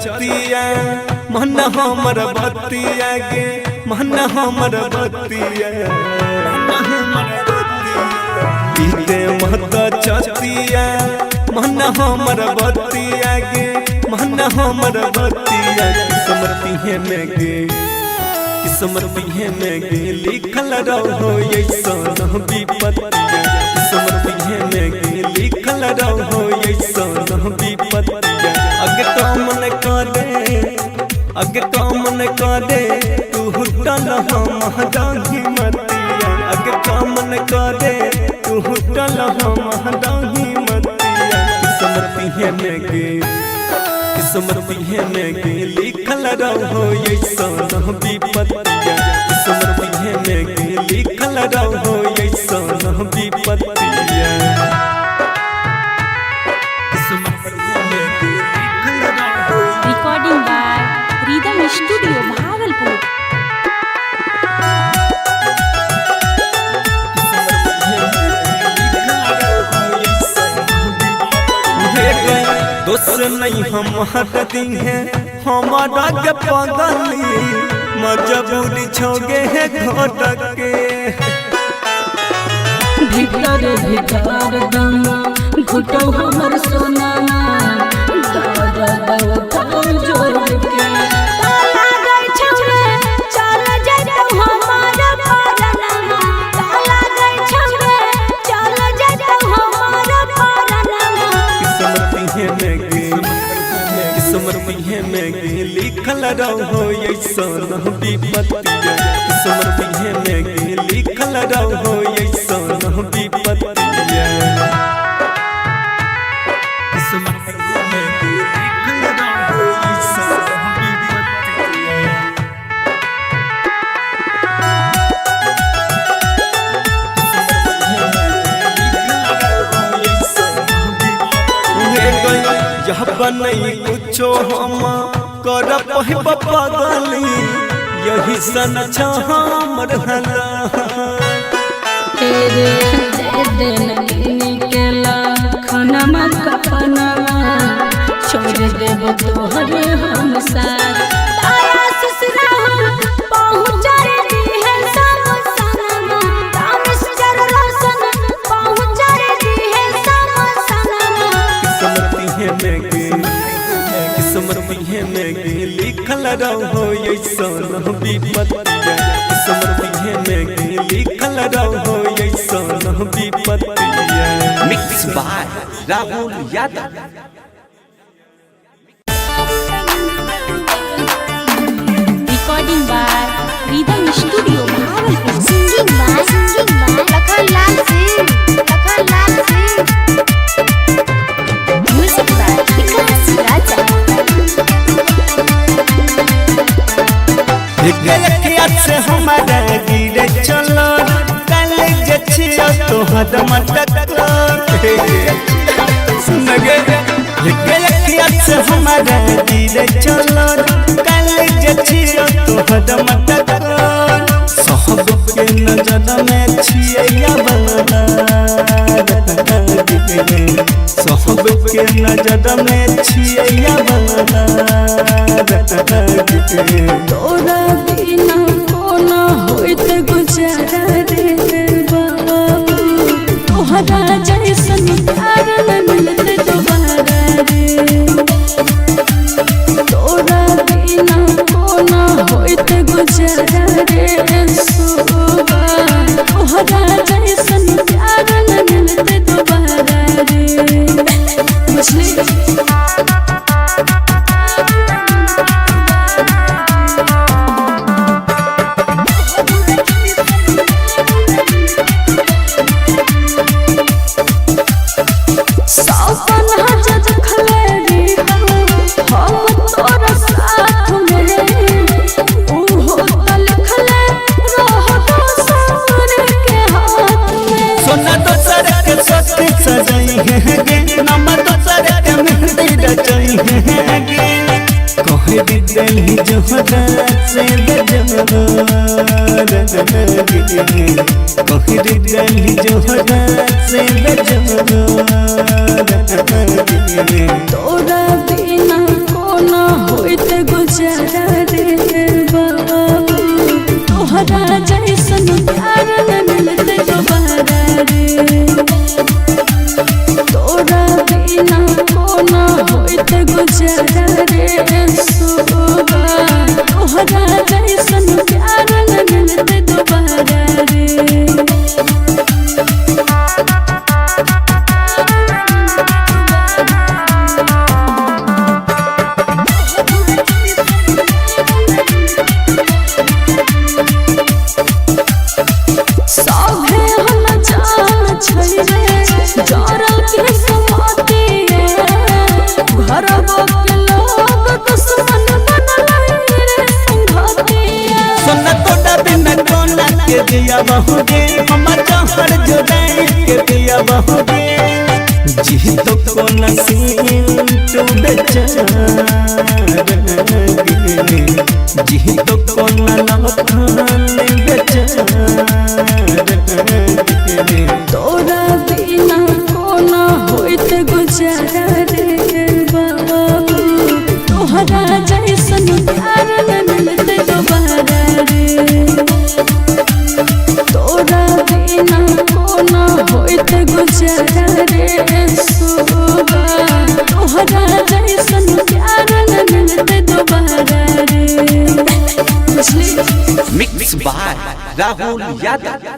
छतिया मन हमर बतिया गे मन हमर बतिया पीते मत छतिया मन हमर बतिया गे मन हमर बतिया किस्मती में गे किस्मती में गे लिखल रहो ऐसन विपत्तिया किस्मती में गे लिखल रहो ऐसन विपत्तिया अगे कामन करे तू हुटल हम दाही मतिया अगे कामन करे तू हुटल हम दाही मतिया किस्मती में गे किस्मती में गे लिखल रहो ऐसन विपत्तिया किस्मती में गे लिखल रहो ऐसन विपत्तिया recording by rhythm studio Bhagalpur. दोस्त नहीं हम हटती हैं हमारा के पगली मजबूरी छोगे है घोटक के भीतर भीतर दम घुटो हमर सोना जोर के ताला गई छौरे चल जइतौ हमार परनमा ताला गई छौरे चल जइतौ हमार परनमा किस्मती में गे लिखल रहो ऐसन विपत्तिया किस्मती में गे लिखल रहो ऐसन विपत्तिया किस्मती में गे लिखल रहो ऐसन विपत्तिया यह बनई कुछो हम कर पहिब पगली यही सन हमर हला तेरे दे देन केला खनमा कपनमा छोड़ देब तोहरे हम साथ ताया ससुरा पहुँच रे है सब सनमा तामिस जर रसन पहुँच रे है सब सनमा किस्मती में गे लिखल रहो ऐसन विपत्तिया किस्मती में गे लिखल रहो ऐसन विपत्तिया mix by Rahul Yadav. Recording by rhythm studio Bhagalpur. Singing by Lakhanlal Singh music by Vikas Raja. से हमारा गिरे चलो कल जछियो तो हदम टकलो सुनगे लेके से हमारा गिरे चलो कल जछियो तो हदम टकलो सब के नजर में छिया बना सब के नजर में छिया बना तोरा बिना कोना होइत गुजारा रे बाबू तोहरा जैसन प्यार न मिलते दोबारा रे तोरा बिना कोना होइत गुजारा रे सोबा तोहरा जैसन प्यार न मिलते दोबारा रे बुझली। दिल्ली जोहरा से दिल्ली जोहरा से तोरा बिना कोना हो रे सोबा तोहरा जैसन प्यार न मिलते दोबारा रे दिया बहुगे हमर जहर जुदाई के दिया बहुगे जी तो को नसीब तू बेचारा जी तो को नलखान बेचारा तोरा बिना कोना होइत गुजारा रे बाबू तोहरा जैसन प्यार न मिलते दोबारा रे तोरा बिना कोना होइत गुजारा रे सोबा तोहरा जैसन प्यार न मिलते दोबारा रे मिक्स बाय राहुल यादव।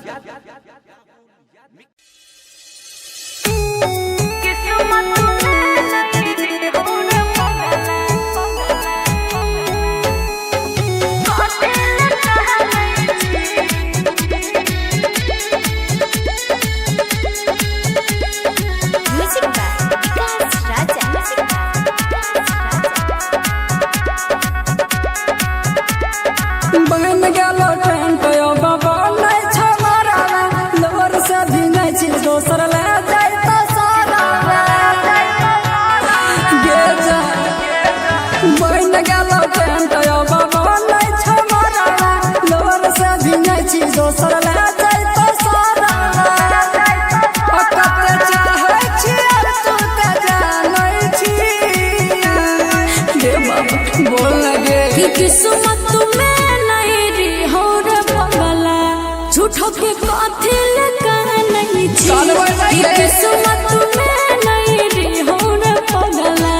किस्मत में नहीं री हो रे पगला झूठो के कथी लगा नहीं छी किस्मत में नहीं री हो रे पगला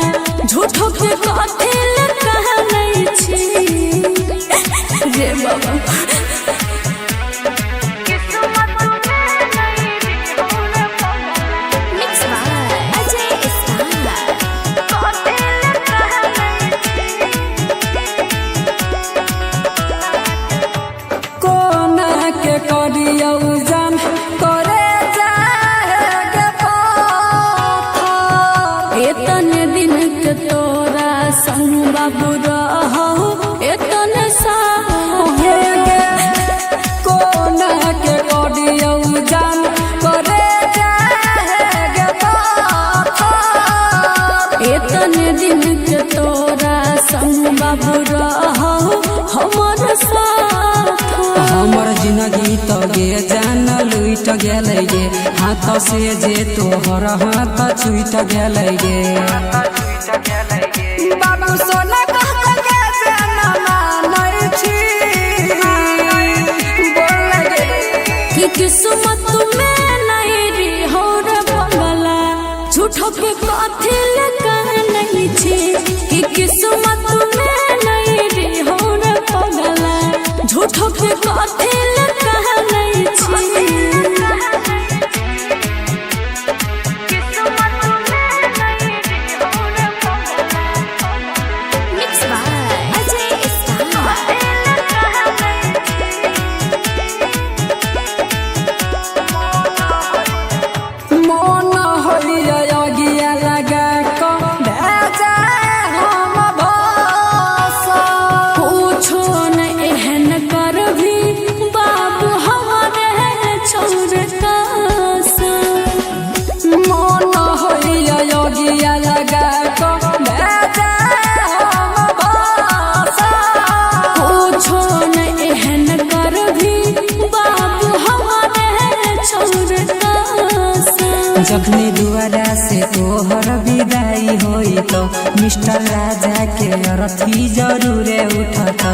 झूठो के कथी लगा नहीं छी रे बाबा हमर जिंदगी तो गे जान लुट गेलै गे हाथ से जे तोहर हाथ छूट गेलै गे बाबू सोना कह के जाना मानै छी बोल गे कि किस्मत में नहीं री हो रे पगला झूठो के कथी लगा नहीं छी कि किस्मत में नहीं री हो रे पगला झूठो के कथी लगा नहीं छी जखनी दुआरा से तोहर विदाई होई तो मिस्टर राजा के अरथी जरूरे उठत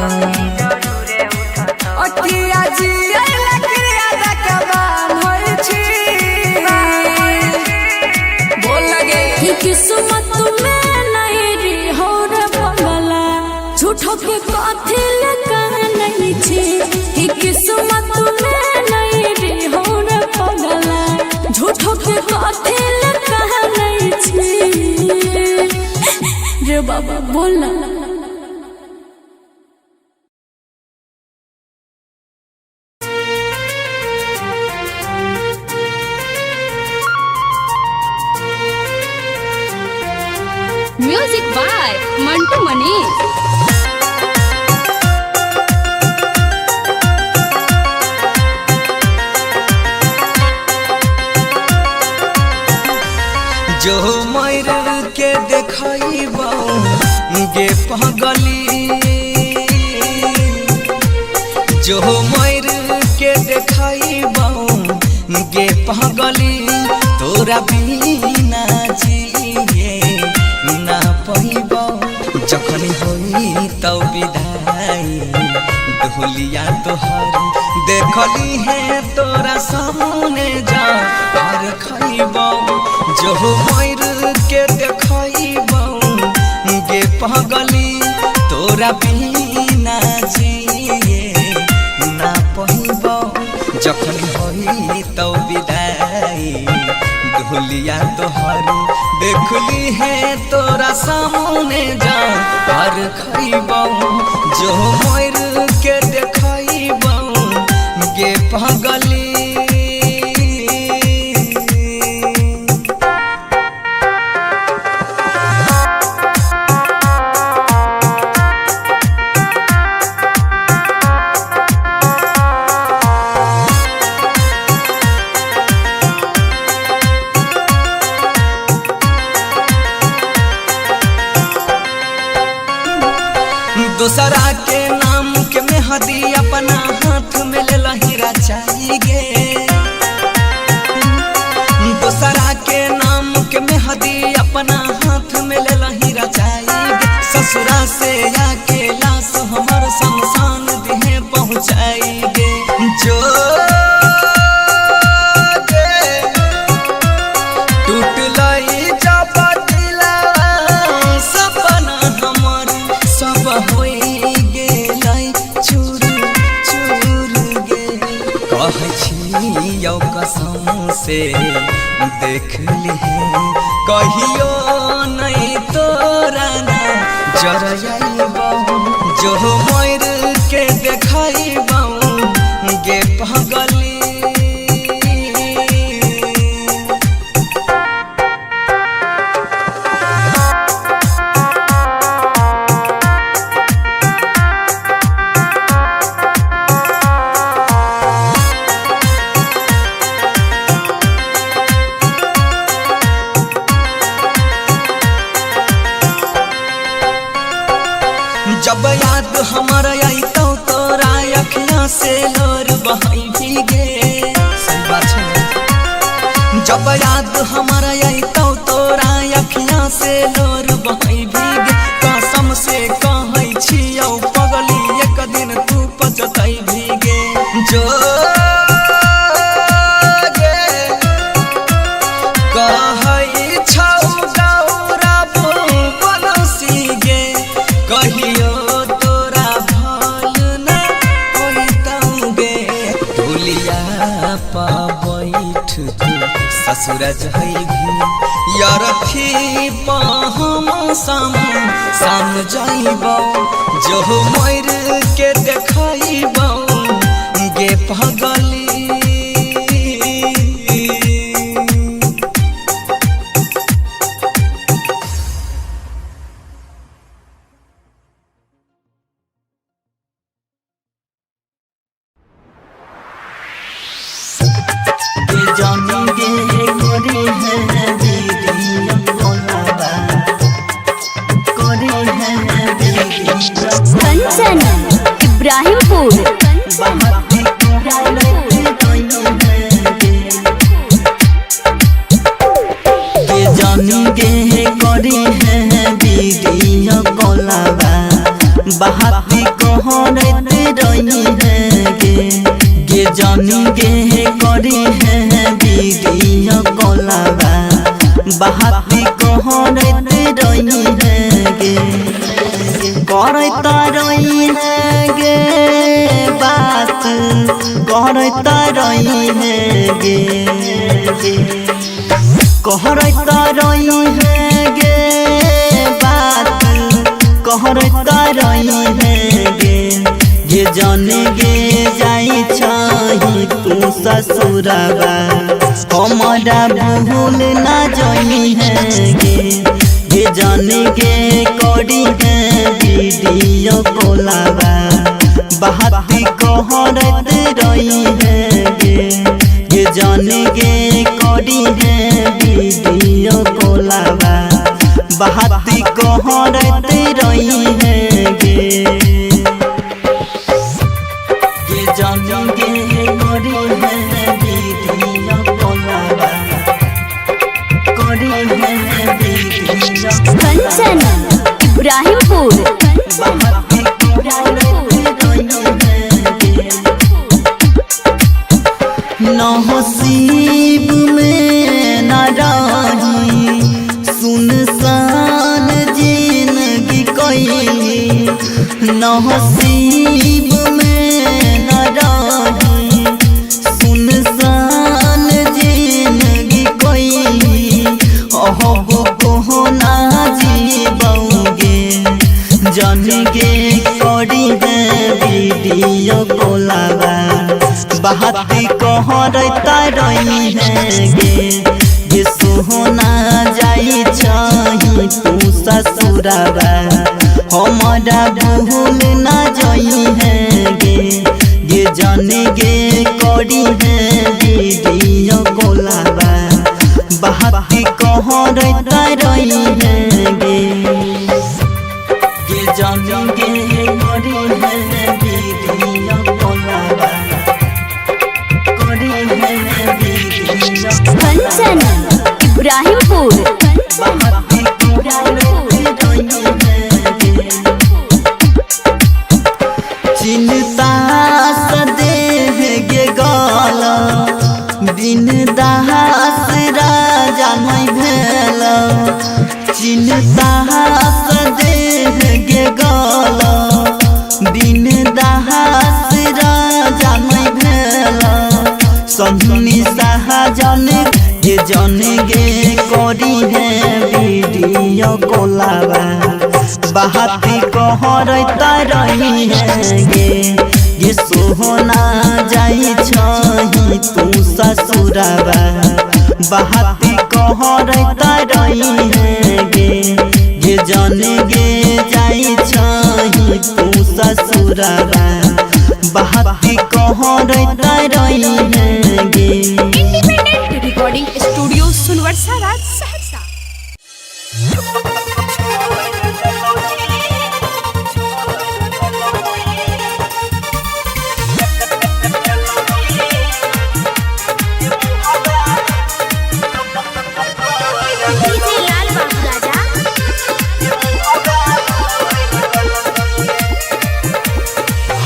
अखिया जिया लकड़िया जकबान होई छी बोल लगे कि किस्मत में नहीं री हो रे झूठो के कथी लगा नहीं छी ही किस्मत में नहीं रे हो रे पगला झूठो के कथी लगा नहीं छी रे बाबा बोला म्यूजिक बाय मंटू मनीष। जो मर के देखइबो गे पगली जो मर के देखइबो गे पगली तोरा बिना जिए ना पइबो जखन होई तब विदाई ढोलिया तोहर देखली है तोरा सामने जा और खइबो जो मर के देखइबो गे पगली तोरा बिना जिए ना पइबो जखन होई तब विदाई ढोलिया तोहर देखली है तोरा सामने जा और खइबो जो मर के देखइबो गे पगली दूसरा के नाम के मेहदी अपना हाथ में ले लहीरा चाहिए दूसरा के नाम के मेहदी अपना हाथ में ले लहीरा चाहिए ससुरा से आके लाश हमर शमशान देह पहुँचाएंगे जो टूट लई जब दिला सपना हमर सब होई कसम से देख ली कहियो नहीं तोरा ना जरइबो जो मर के देखइबो गे पगली जब याद हमारा आई तो तोरा अखियां से लोर बहाई भीगे सही बात है जब याद हमारा आई तो तोरा अखियां से लोर बहाई भीगे कसम से कहै छियौ पगली एक दिन तू पछताई भीगे जो कहै छौ गौरव बनसी गे कहियो ससुर जइबी यार थी हम साम जाइबो जो मर के देखइबो गे पगली कंचन इब्राहिमपुर जानी गे करी है वीडियो कॉलवा बहाती कहरत रही है गे जानी गे करी है वीडियो कॉलवा बहाती कहरत रही है गे करता रही है गे बात करता रही है गे कहता रही है गे बात कहता रही है गे जाने गे जाई छही तू ससुरबा हमारा भूल ना जाई है गे जाने गे करी है वीडियो कॉलबा बाती कहरत रही है गे जाने गे करी है वीडियो कॉलबा बाती कहरत रही है गे जाने गे करी है वीडियो कॉलबा करी है वीडियो कंचन इब्राहिमपुर नसीब में न रही सुनसान जिंदगी कोई नसीब में न रही सुनसान जिंदगी कोई अहो को ना जीबोगे जाने गे करी है वीडियो कॉलबा बाती कहरता रही है गे सोहना जाई छही तू ससुरबा हमारा भूल ना जाई है गे जाने गे करी है वीडियो कॉलबा बाती कहरता रही है गे जाने गे करी है वीडियो कॉलबा कंचन इब्राहिमपुर चिंता सदेह गे गाला बिन दास राजा नहीं भेल चिंता सदेह गे गाला बिन दास राजा नहीं भेल सन्नी सहजन गे जाने गे करी है वीडियो कॉलबा बाती कहरता रही है गे सोहना जाई छही तू ससुरबा बाती कहरता रही है गे जाने गे जाई छही तू ससुरबा बाती कहरता रही है गे इंडिपेंडेंट रिकॉर्डिंग स्टूडियो सुनवर्षा राज सहरसा।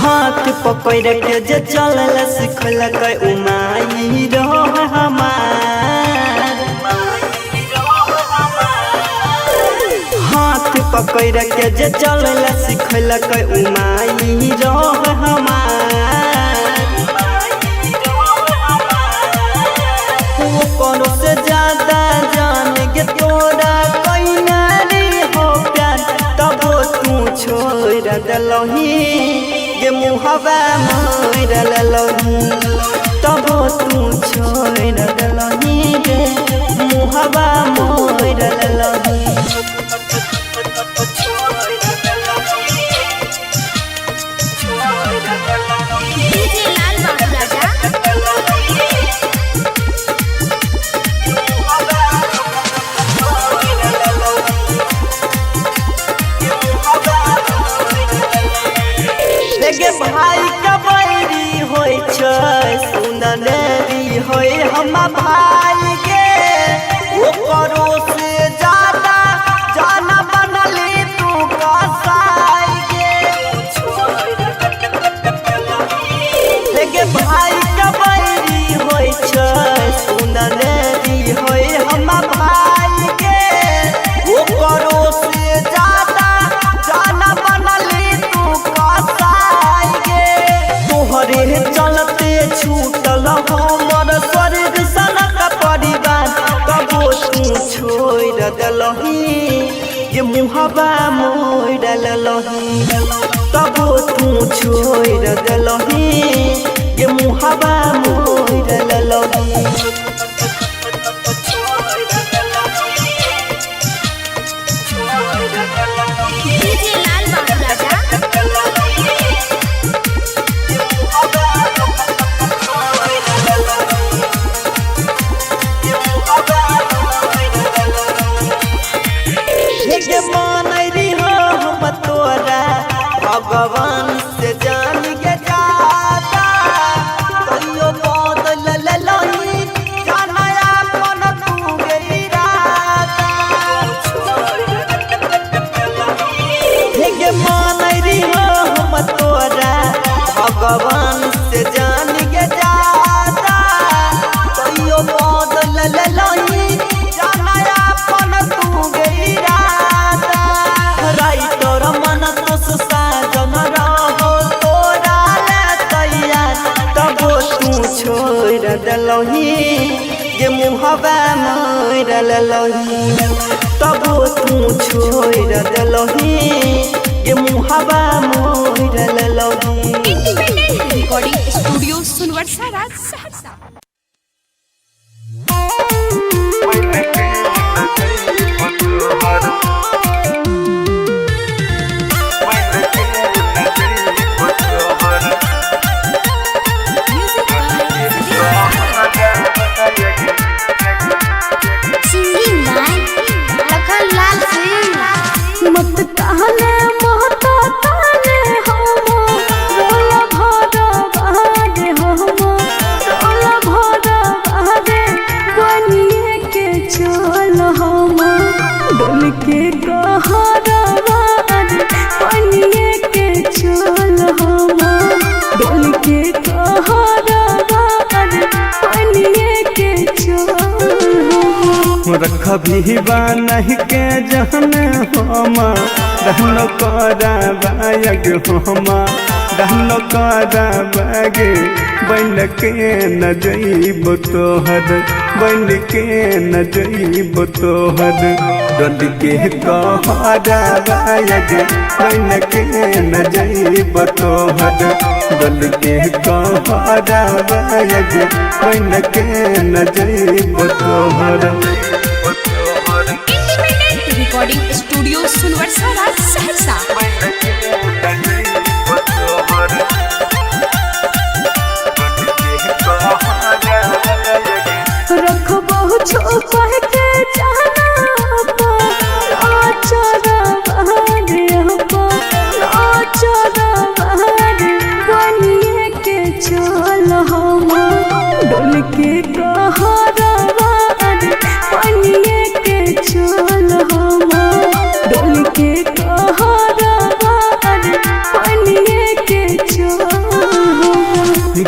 हाथ पकड़ के जे चलल सिखलक उमाई रह हमार हाथ पकड़ के जे चलल सिखलक उमाई रह हमार ऊपर से ज्यादा जान गे तोरा कोई नारी हो प्यार तब तू छोड़ दलही गे मुहबा मोर ललही तब तू छोड़ दलही गे मुहबा मोर ललही भाई का बैरी होय छै सुनलेरी होय हम भाई के ओकरो से ज्यादा जाना बनली तू कसाई के भाई का बैरी होय छै सुनलेरी होय हम भाई के ओकरो से ज्यादा जाना बनली मुहबा मोड़ ललही तब तू छोड़ दलही ये मुहबा मोड़ ललही डीजे लाल बाबू राजा हम तोरा भगवान से जान के जाता कहियो बदल ललही जानया मन तू गई राता मानरी हम तोरा भगवान से जान के जाता कहियो बदल ललही जानया मन तू गई राता राइटर मन तो साजन रहो तोरा तैयार तब तू छोड़ दलही ये मुहबा मोड़ ललही तब तू छोड़ दलही ये मुहबा मोड़ ललही independent recording studio Sunwarsa Raj Saharsa. Singing by Lakhan Lal Singh मत कहले महता ताने हम रोला भरा बहादे हम रोला भरा बहादे बनिए के चल हम डोल के कहरा बहादे बनिए के चल हम डोल के कहरा बहादे बनिए के चल रख भी नहीं के जहन हम रहनो करा बायग हम रहनो करा बाग बन के न जइब तोहर बन के न जइब तोहर डल के कहरा बायग बन के न जइब तोहर डल के कहरा बायग बन के न जइब तोहर independent recording studio Sunwarsa Raj Saharsa. रख बहु छुपा के जाना आचरा बहारे आचरा बहारे बनिए के चल हम डोल के कहरा बहारे बनिए के चल हम डोल के कहरा बहारे बनिए के चल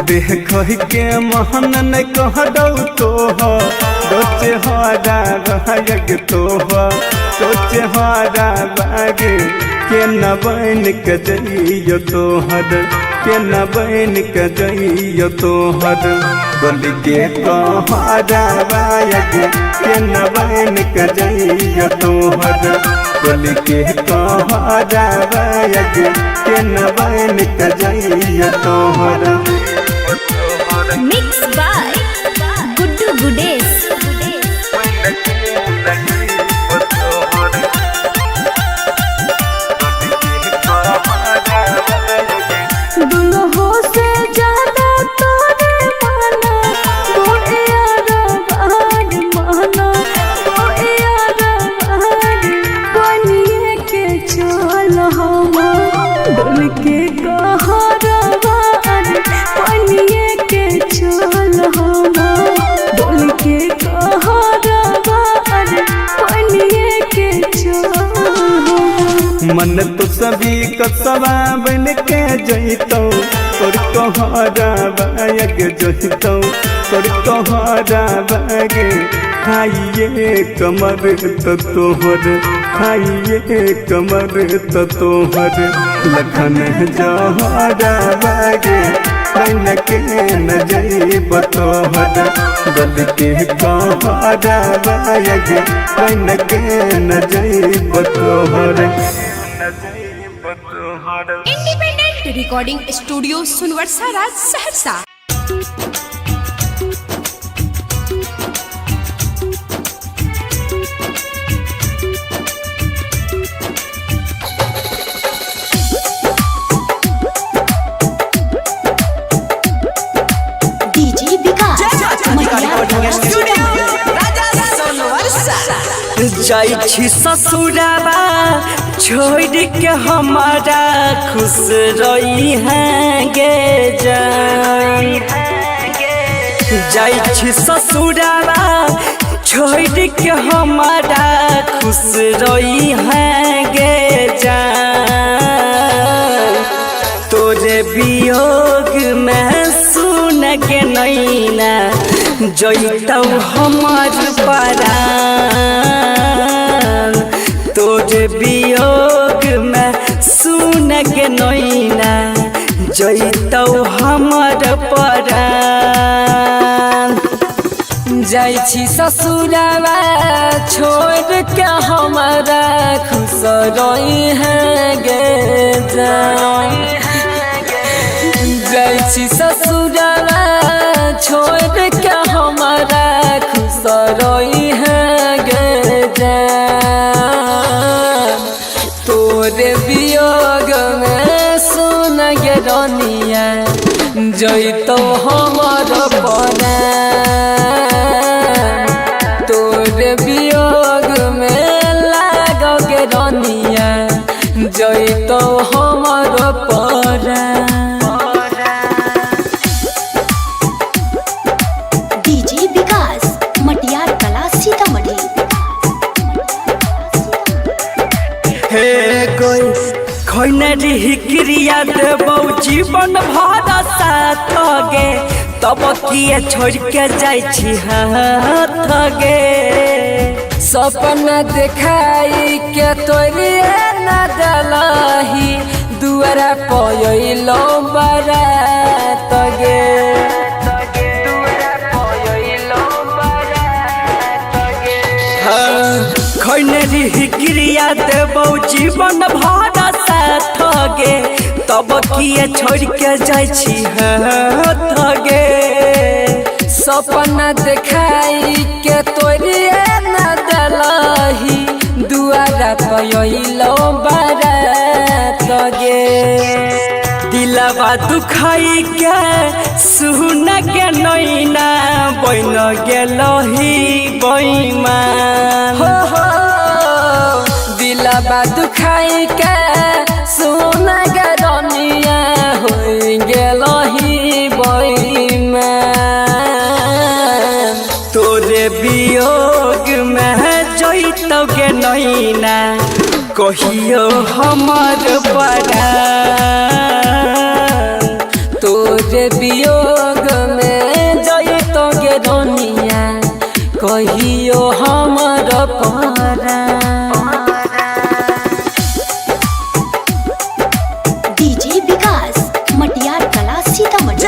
देह कह के महन न कह दौ तोह सोचे हरा बाग तोह सोचे हरा बाग के न बन के जइयो तोहर के न बन के जइयो तोहर गल के कहरा बाग के न बन के जइयो तोहर गल के कहरा बाग के न बन के जइयो तोहर मिक्स बाय गुड्डू गुडेश दुल्हो से ज्यादा तोरे माना वो यारा बहार माना वो यारा बहार बनिए के चल हम डोल के कहरा बहार बनिए के चल हम डोल के कहरा बहार बनिए के चल मन तो सभी कसवा बन के जइतो तोर कहरा बाग जइतो तोर कहरा बाग खाइए कमर तो तोहर खाइए कमर तो तोहर लखन जहरा बागे कैन के न जइब तोहर गल के कहरा बागे कैन के न जइब तोहर independent recording studio Sunwarsa Saharsa. DJ Vikas जाइ छी ससुराबा छोड़ के हमारा खुश रही है गे जान। जाइ छी ससुराबा छोड़ के हमारा खुश रही है गे जान। तोरे वियोग में सुन के नैना जइतौ हमार परान। तोरे वियोग में सुन के नैना जइतौ हमार परान। जाइ छी ससुरावा छोड़ के हमारा खुश रही है गे जान। जाइ छी ससुरावा छोड़ के हमारा खुश रही है गे जान। तोरे वियोग में सुन गे रनिया जइतौ हमार परान। तोरे वियोग में लागोगे रनिया जइतौ हमार परान। डीजे विकास मटियार कला सीतामढ़ी। हे कोई खैनरी क्रिया देबौ जीवन भर साथ गे तब किए छोड़ के जाइ छी हाथ गे। सपना देखाई के तोरिए न दलही दुआरा पयलो बारात गे। खैनरी क्रिया देबौ जीवन भर साथ गे तब किए छोड़ के जाइ छी हाथ गे। सपना देखाई के तोरिए न दलही दुआरा पयलो बारात गे। दिलवा दुखाई के सुन के नैना बन गेलही बेईमान। हो हो दिलवा दुखाई के सुन गे रनिया हो गेलही बेईमान। तोरे वियोग में जइतौ गे नैना कहियो हमार परान। तोरे वियोग में जइतौ गे रनिया कहियो हमार परान। डीजे विकास मटियार कला सीतामढ़ी।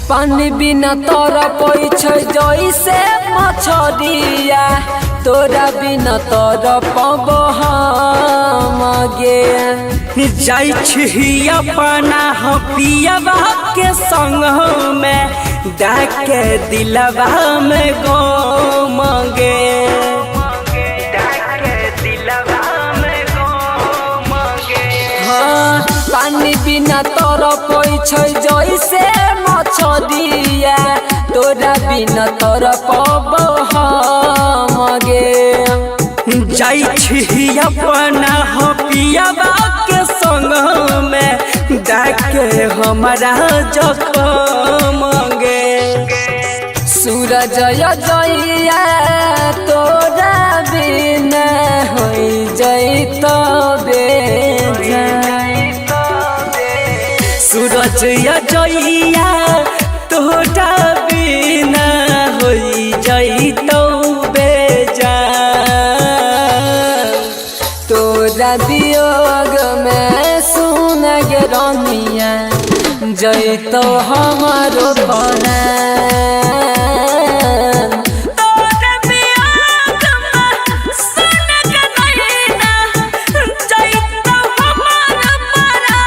पानी बिना तोरा पैछै जइसे मछरिया तोरा बिना तोरा पबो हम गे। जाइ छी अपना पियवा के संग में डाके दिलवा में गम गे। हाँ पानी बिना तोरा पैछै जइसे मछरिया तोरा बिना तोरा पबो हम गे। जाइ छी अपना पियवा के संग में डाके हमारा जखम गे। सूरज जइया तोरा बिना होई जइतो बेजान। सूरज जइया तोरा बिना होई जइ तोरा वियोग में सुन गे रनिया जैतो हमारो परान। तोरे वियोग में सुन के नैना जैतो हमार परान।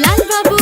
लाल बाबू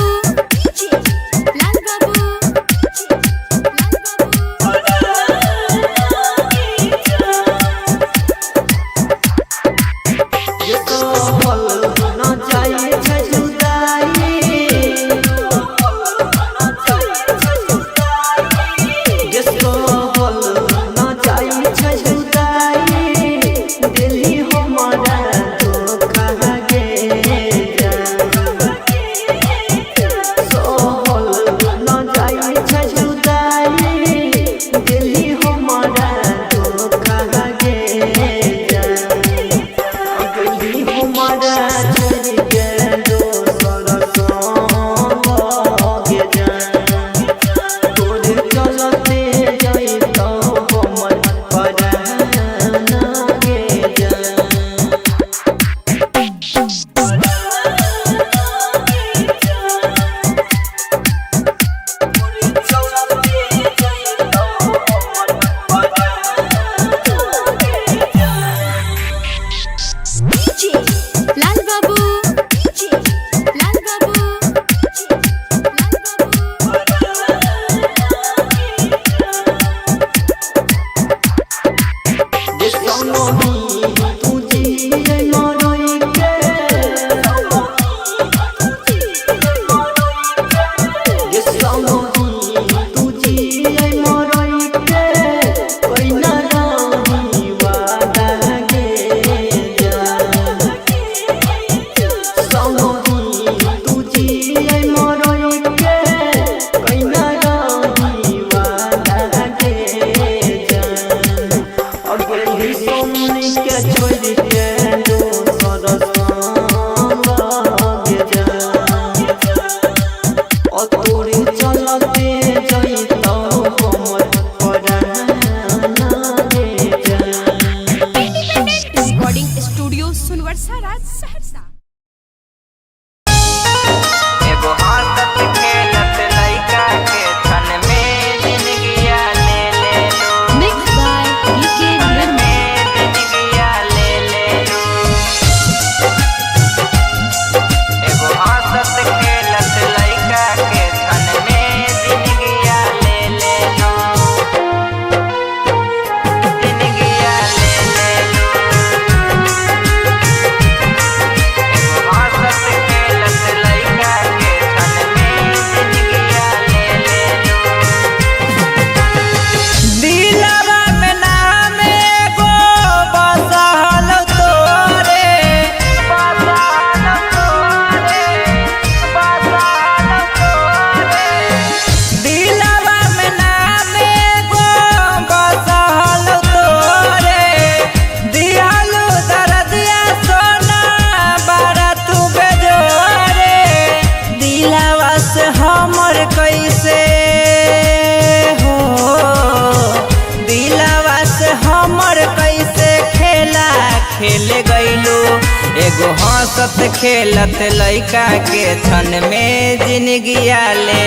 एगो हंसत खेलत लइका के क्षण में जिंदगिया ले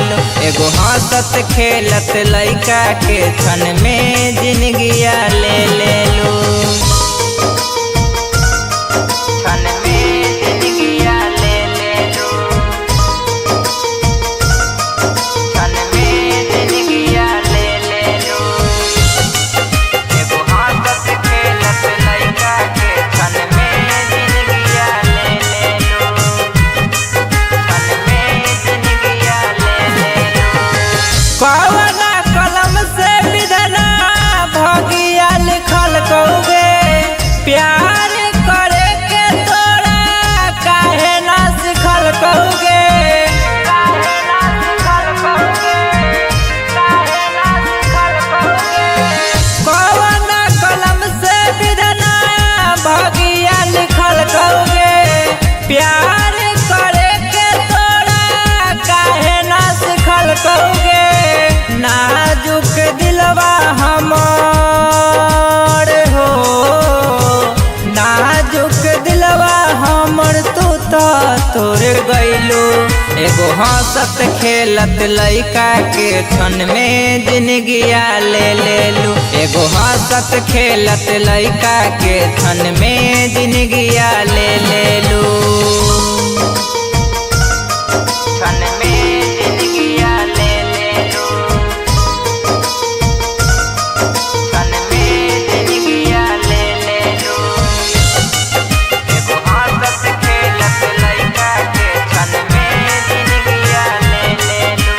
लो। एगो हंसत खेलत लइका के क्षण में जिंदगिया ले लो। क्षण में जिंदगिया ले लो। क्षण में जिंदगिया ले लो। एगो हंसत खेलत लइका के क्षण में जिंदगिया ले लो। क्षण में जिंदगिया ले लो। कवना कलम से विधना भगिया लिखल कौगे प्यार करे के तोरा काहे ना सिखल कौगे। काहे ना सिखल कौगे। काहे ना सिखल कौगे। कवना कलम से विधना भगिया लिखल कौगे प्यार करे के तोरा काहे ना सिखल कौगे। नाजुक दिलवा हमर हो नाजुक दिलवा हमर तू तो तोड़ गइलो। एगो हंसत खेलत लइका के क्षण में जिंदगिया ले लो। एगो हंसत खेलत लइका के क्षण में जिंदगिया ले लो। क्षण में जिंदगिया ले लो। क्षण में जिंदगिया ले लो। एगो हंसत खेलत लइका के क्षण में जिंदगिया ले लो।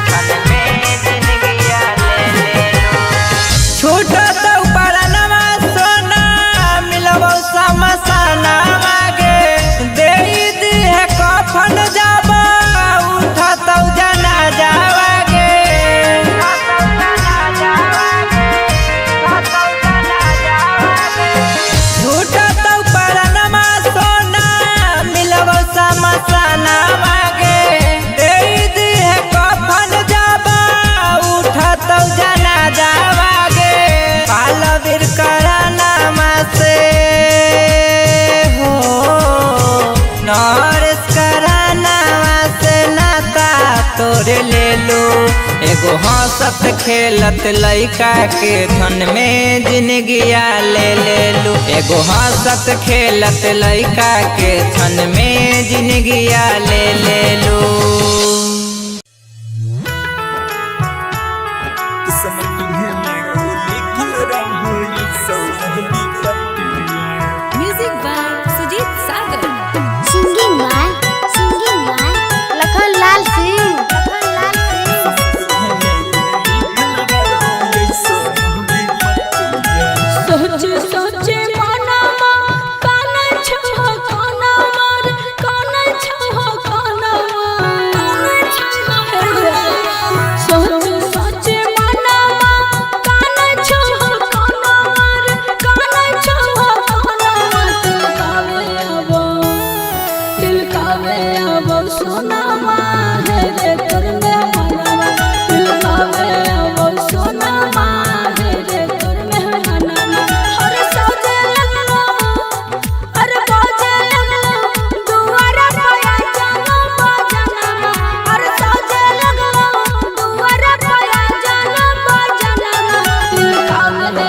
क्षण में जिंदगिया ले लो। छूटत उपरनमा सोना मिलबो समसाना मागे देई दिहे कफन जाबा उठत जना जावागे। छूटत उपरनमा सोना मिलबो समसाना मागे देई दिहे कफन जाबा उठत जना जावागे। पालवीर करानामा से हो नरेश करानामा से नाता तोड़ ले लो। एगो हंसत खेलत लइका के क्षण में जिंदगिया ले लो। एगो हंसत खेलत लइका के क्षण में जिंदगिया ले लो। Music by Sujeet Sagar. Singing by Lakhan Lal Singh. सोचे सोचे मनमा काना छहो काना मार काना छहो काना सोचे सोचे मनमा काना छहो काना मार काना छहो काना दिल कावे आबो सोना माँ है रे करने मनवा। दिल कावे आबो सोना माँ है रे करने मनवा। हर सौदे लगलो हर बाजे लगलो दुआरा पाया जानो बाजनमा। हर सौदे लगलो दुआरा पाया जानो बाजनमा। दिल कावे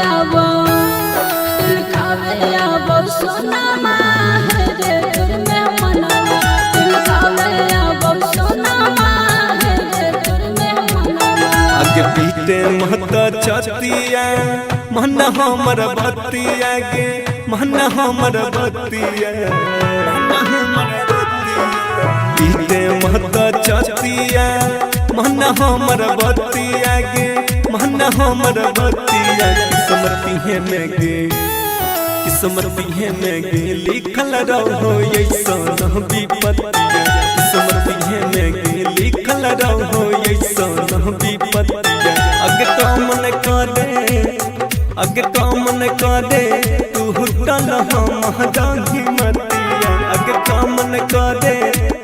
आबो सोना माँ है रे करने मनवा। दिल कावे आबो सोना माँ है रे करने मनवा। आगे पीटे महता छतिया मन हमर बतिया गे मन हमर बतिया पीटे महता छतिया मन हमर बतिया गे मन हमर बतिया। किस्मती है में गे किस्मती है में गे लिखल रहो ऐसन विपत्तिया। किस्मती है में गे लिखल रहो ऐसन विपत्तिया। अगे काम न करे अगे काम न करे तू हुटल हम दाही मतिया। अगे काम न करे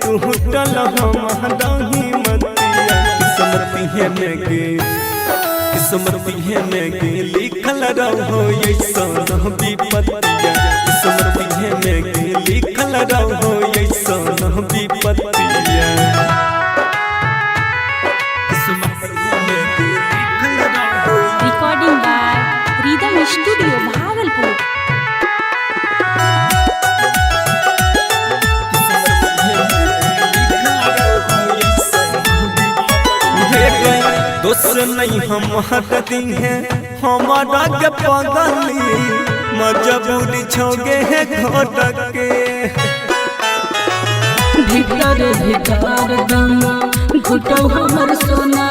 तू हुटल हम दाही मतिया। किस्मती है में गे किस्मती है में गे लिखल लिखल रहो ऐसन विपत्तिया किस्मत में लिखल रहो ऐसन विपत्तिया recording by rhythm studio Bhagalpur. दोस्त नहीं हमारा दिन है हमारा के पगली मजबूरी छोगे है घोटक के भीतर भीतर दम घुटो हमर सोना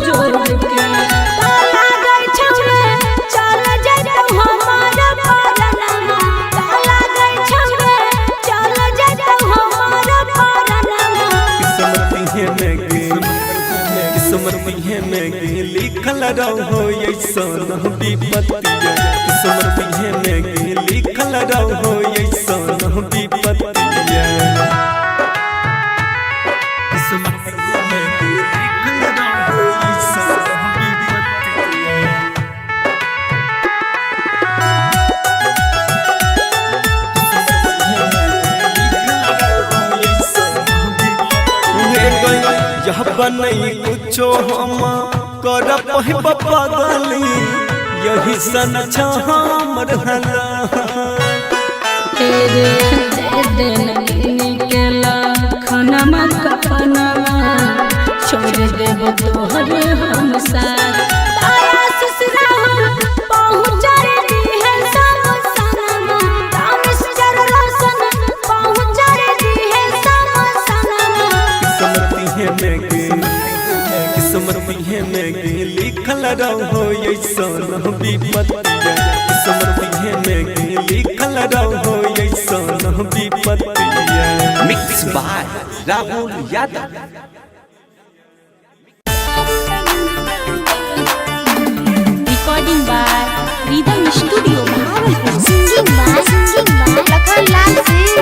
जोर के ताला गई छौरे चल जइतौ हमार परनमा ताला गई छौरे चल जइतौ हमार परनमा किस्मत में लिखल रहो ऐसन विपत्तिया किस्मत में लिखल रहो ऐसन विपत्तिया किस्मत में लिखल रहो ऐसन विपत्तिया यह बनई कुछो हम कर पहिब पगली यही सन हमर हला तेरे दे देन केला खाना कपनवा छोड़ देब तोहरे हम साथ तारा ससुरा पहुँच रे है सब सनमा तामिस जर रसन पहुँच रे है सब सनमा किस्मत में लिखल रहो ऐसन विपत्तिया किस्मत में लिखल रहो ऐसन विपत्तिया mix by Rahul Yadav. Recording by rhythm studio Bhagalpur. Singing by Lakhanlal Singh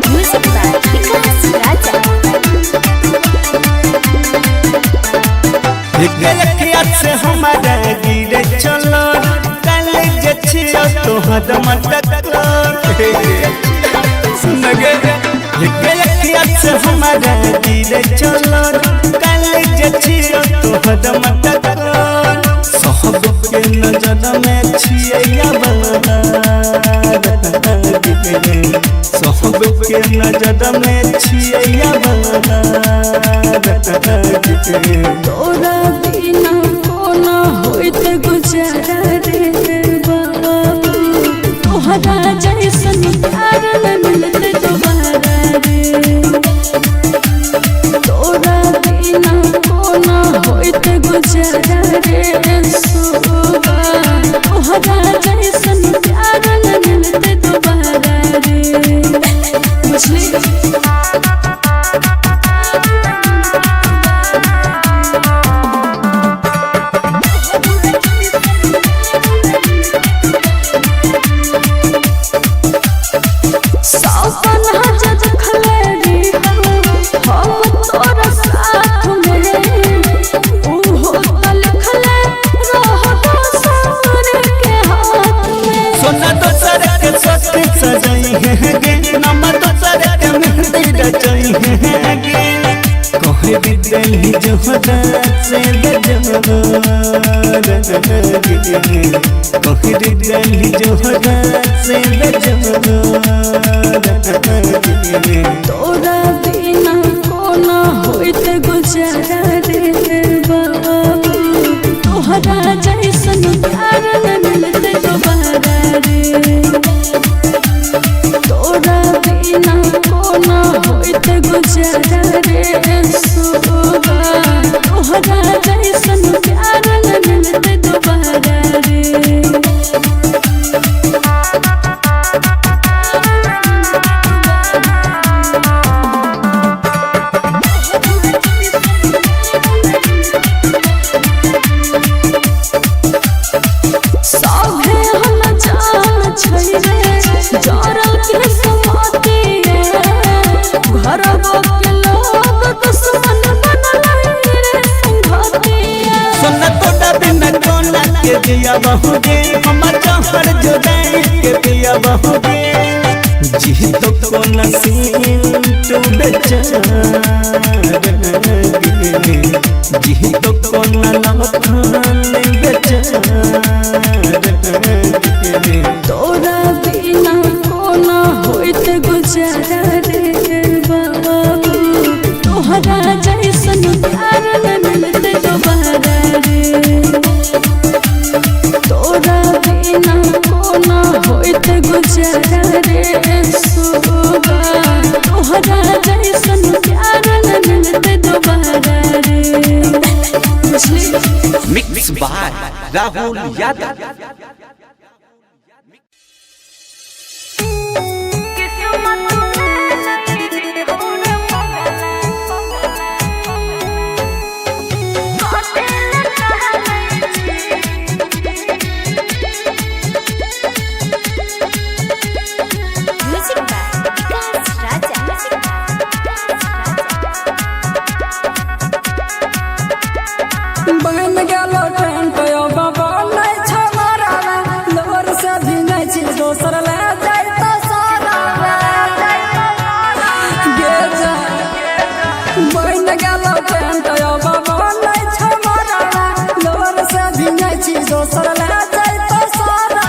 music by Vikas Raja से हमारा गिरे चलो कल जछियो तोहर मटक सुनगे से हमारा गिरे चलो कल जछियो तोहर मटक सब के नजर में छिया सब के नजर में छिया तोरा बिना कोना होइत गुजारा रे बाबू तोहरा जैसन प्यार न मिलते दोबारा रे तोरा बिना कोना होइत गुजारा रे सोबा तोहरा जैसन प्यार न मिलते दोबारा रे बुझली। दिल्ली जोहरा से दिल्ली जोहरा से तोरा बिना कोना होइत गुजारा रे बाबू तोहरा जैसन प्यार न मिलते दोबारा रे तोरा बिना कोना होइत गुजारा रे सोबा तोहरा जैसन प्यार न मिलते दोबारा रे। घर के लोग पिया बहुगे हम जहर जुदाई के पिया बहुगे जी तो को नसीब तू बेचारा जी तो को नलखान बेचारा तोरा बिना कोना होइत गुजारा रे बाबू तोहरा जैसन प्यार न मिलते दोबारा रे तोरा बिना कोना होइत गुजारा रे सोबा तोहरा जैसन प्यार न मिलते दोबारा रे मिक्स बाय राहुल यादव। बन गेलो ट्रेन पे बाबा नहीं छमारा लोर से भी नहीं छी दोसर ले जाई तो सारा गे जा बन गेलो ट्रेन पे बाबा नहीं छमारा लोर से भी नहीं छी दोसर ले जाई तो सारा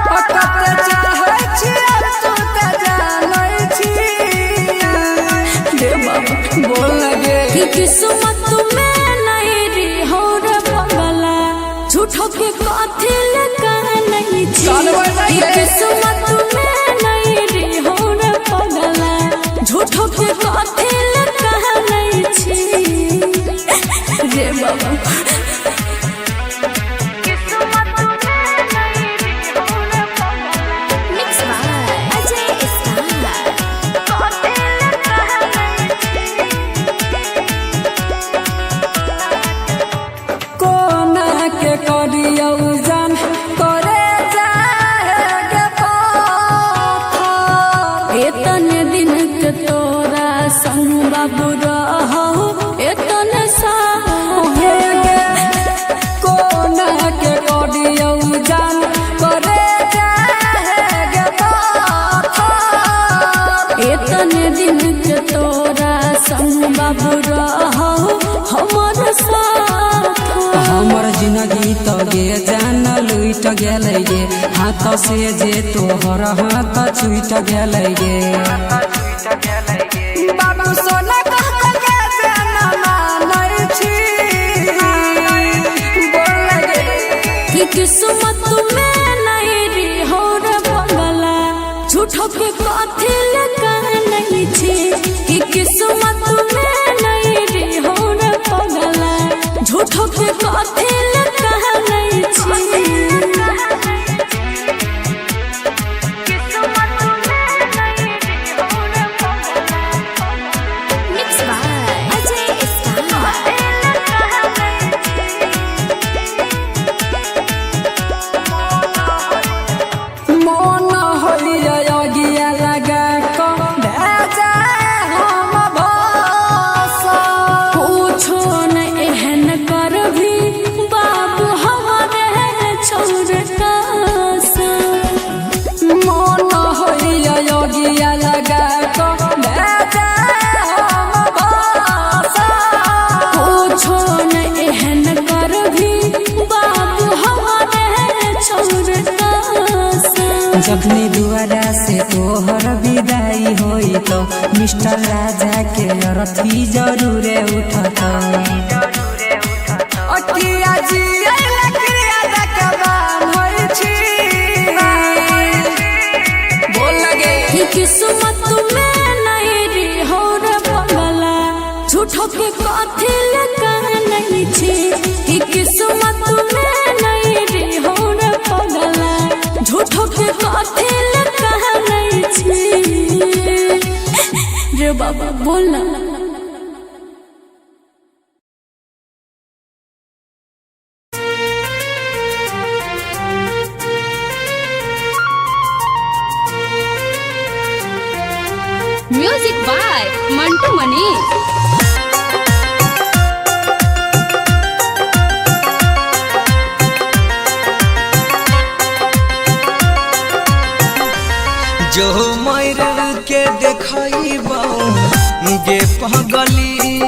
पकते चाहे छी तू ते जानै छी गे बाबा बोल लगे कि किस्मत झूठो के कथी लगा नहीं छी किस्मत में नहीं रे हो रे पगला झूठो के कथी लगा नहीं छी रे बाबा हमर जिंदगी तो गे जान लुट गेलै गे हाथ से जे तोहर हाथ छूट गेलै गे बाबू सोना कह के जाना मानै छी बोल लगे कि किस्मत में नहीं रे हो रे पगला झूठो के कथी लगा नहीं छी कि किस्मत में नहीं रे हो रे पगला झूठो के कथी लगा नहीं छी जखनी दुआरा से तोहर विदाई होई तो मिस्टर राजा के अरथी जरूरे उठत अकिया जी लकड़िया दकबान होई छी बोल लगे कि किस्मत में नहीं रे हो रे पगला झूठो के कथी लगा नहीं छी कि किस्मत में नहीं रे हो रे पगला झूठो के कथी लगा नहीं छी रे बाबा बोलना म्यूजिक बाय मंटू मनीष। जो मर के देखइबो गे पगली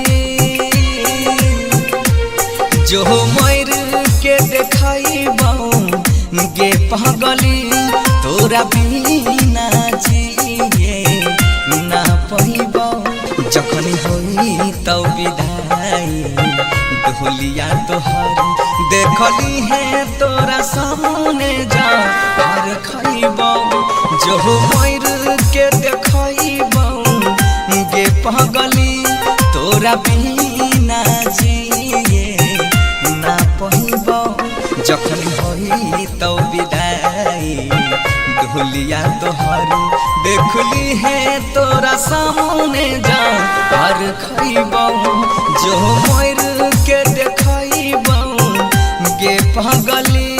जो मर के देखइबो गे पगली तोरा बिना जिए ना पइबो जखन होई तब विदाई ढोलिया तोहर देखली है तोरा सामने जा हर खइबो जो मर के देखइबो गे पगली तोरा बिना जिए ना पइबो जखन होई तब विदाई ढोलिया तोहर देखली है तोरा सामने जा हर खइबो जो मर के देखइबो गे पगली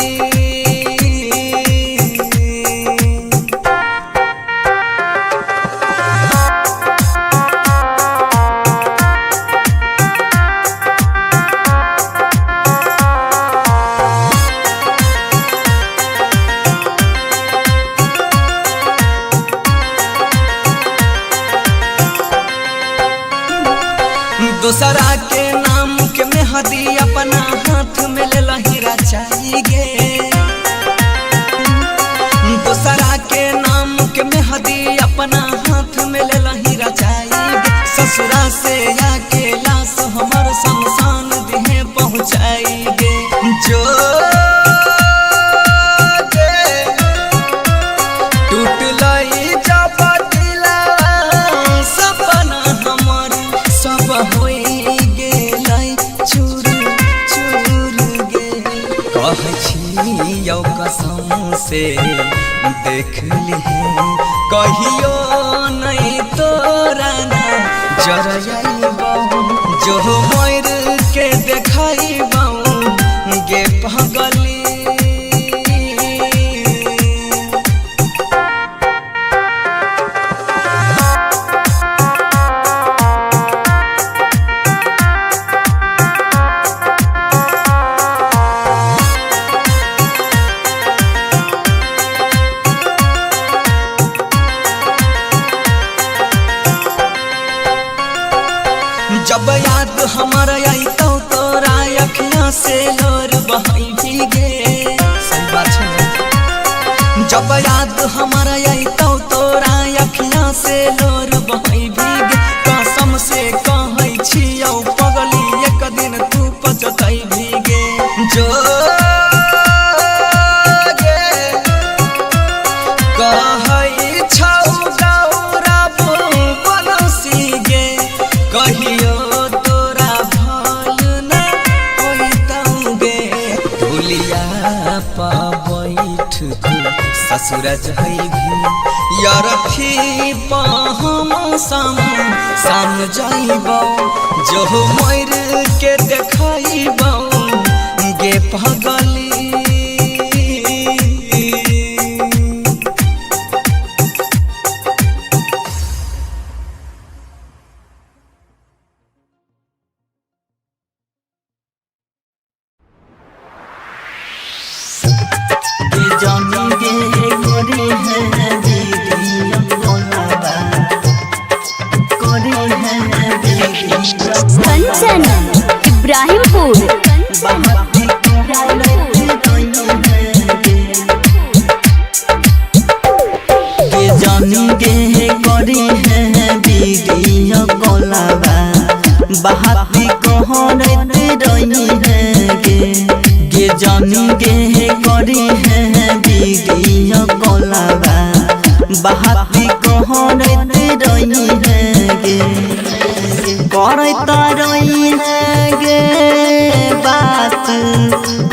दूसरा के नाम के मेहदी अपना हाथ में ले लहीरा चाहिए दूसरा के नाम के मेहदी अपना हाथ में ले लहीरा चाहिए ससुरा से आके लाश हमर शमशान दिहे पहुँचाएंगे जो टूट लई जब दिला सपना हमर सब होई कसम से देख ली कहियो नहीं तोरा ना जरइबो जो मर के देखइबो गे पगली जब याद हमारा आई तो तोरा अखियां से लोर बहाई भीगे सही बात है जब याद हमारा आई तो तोरा अखियां से लोर बहाई भीगे कसम से कहै छियौ पगली एक दिन तू पछताई भीगे जो कहै छौ गौरव बनसी गे कहियो ससुर जइभी यार थी हम साम जाइबो जो मर के देखइबो गे पगली कंचन इब्राहिमपुर जानी गे करी है वीडियो कॉलवा बहाती कहरत रही है गे जानी गे करी है वीडियो कॉलवा बहाती कहरत रही है गे करता रही है गे बात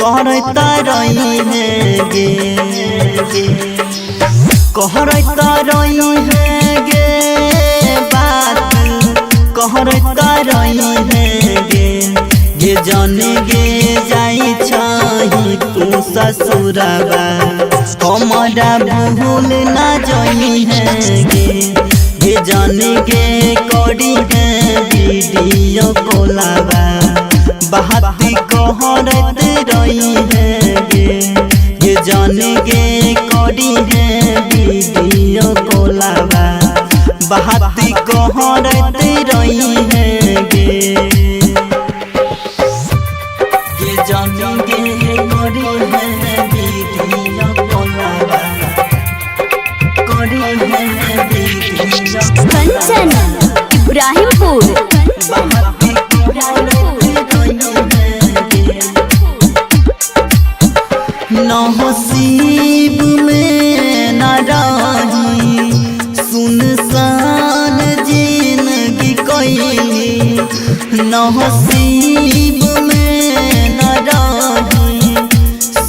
करता रही है गे कहरता रही है गे बात कहरता रही है गे जाने गे जाई छही तू ससुरवा हमारा भूल ना जाई है गे जाने गे करी है वीडियो कॉलवा बहाती कहरत रही है गे जाने गे करी है वीडियो कॉल बहाती कहरते रही है गे ये जानेंगे करी है वीडियो कॉलवा करी है वीडियो कंचन इब्राहिमपुर बहाती कहरते रही है गे नसीब में न रही सुनसान जिंदगी कोई नसीब में न रही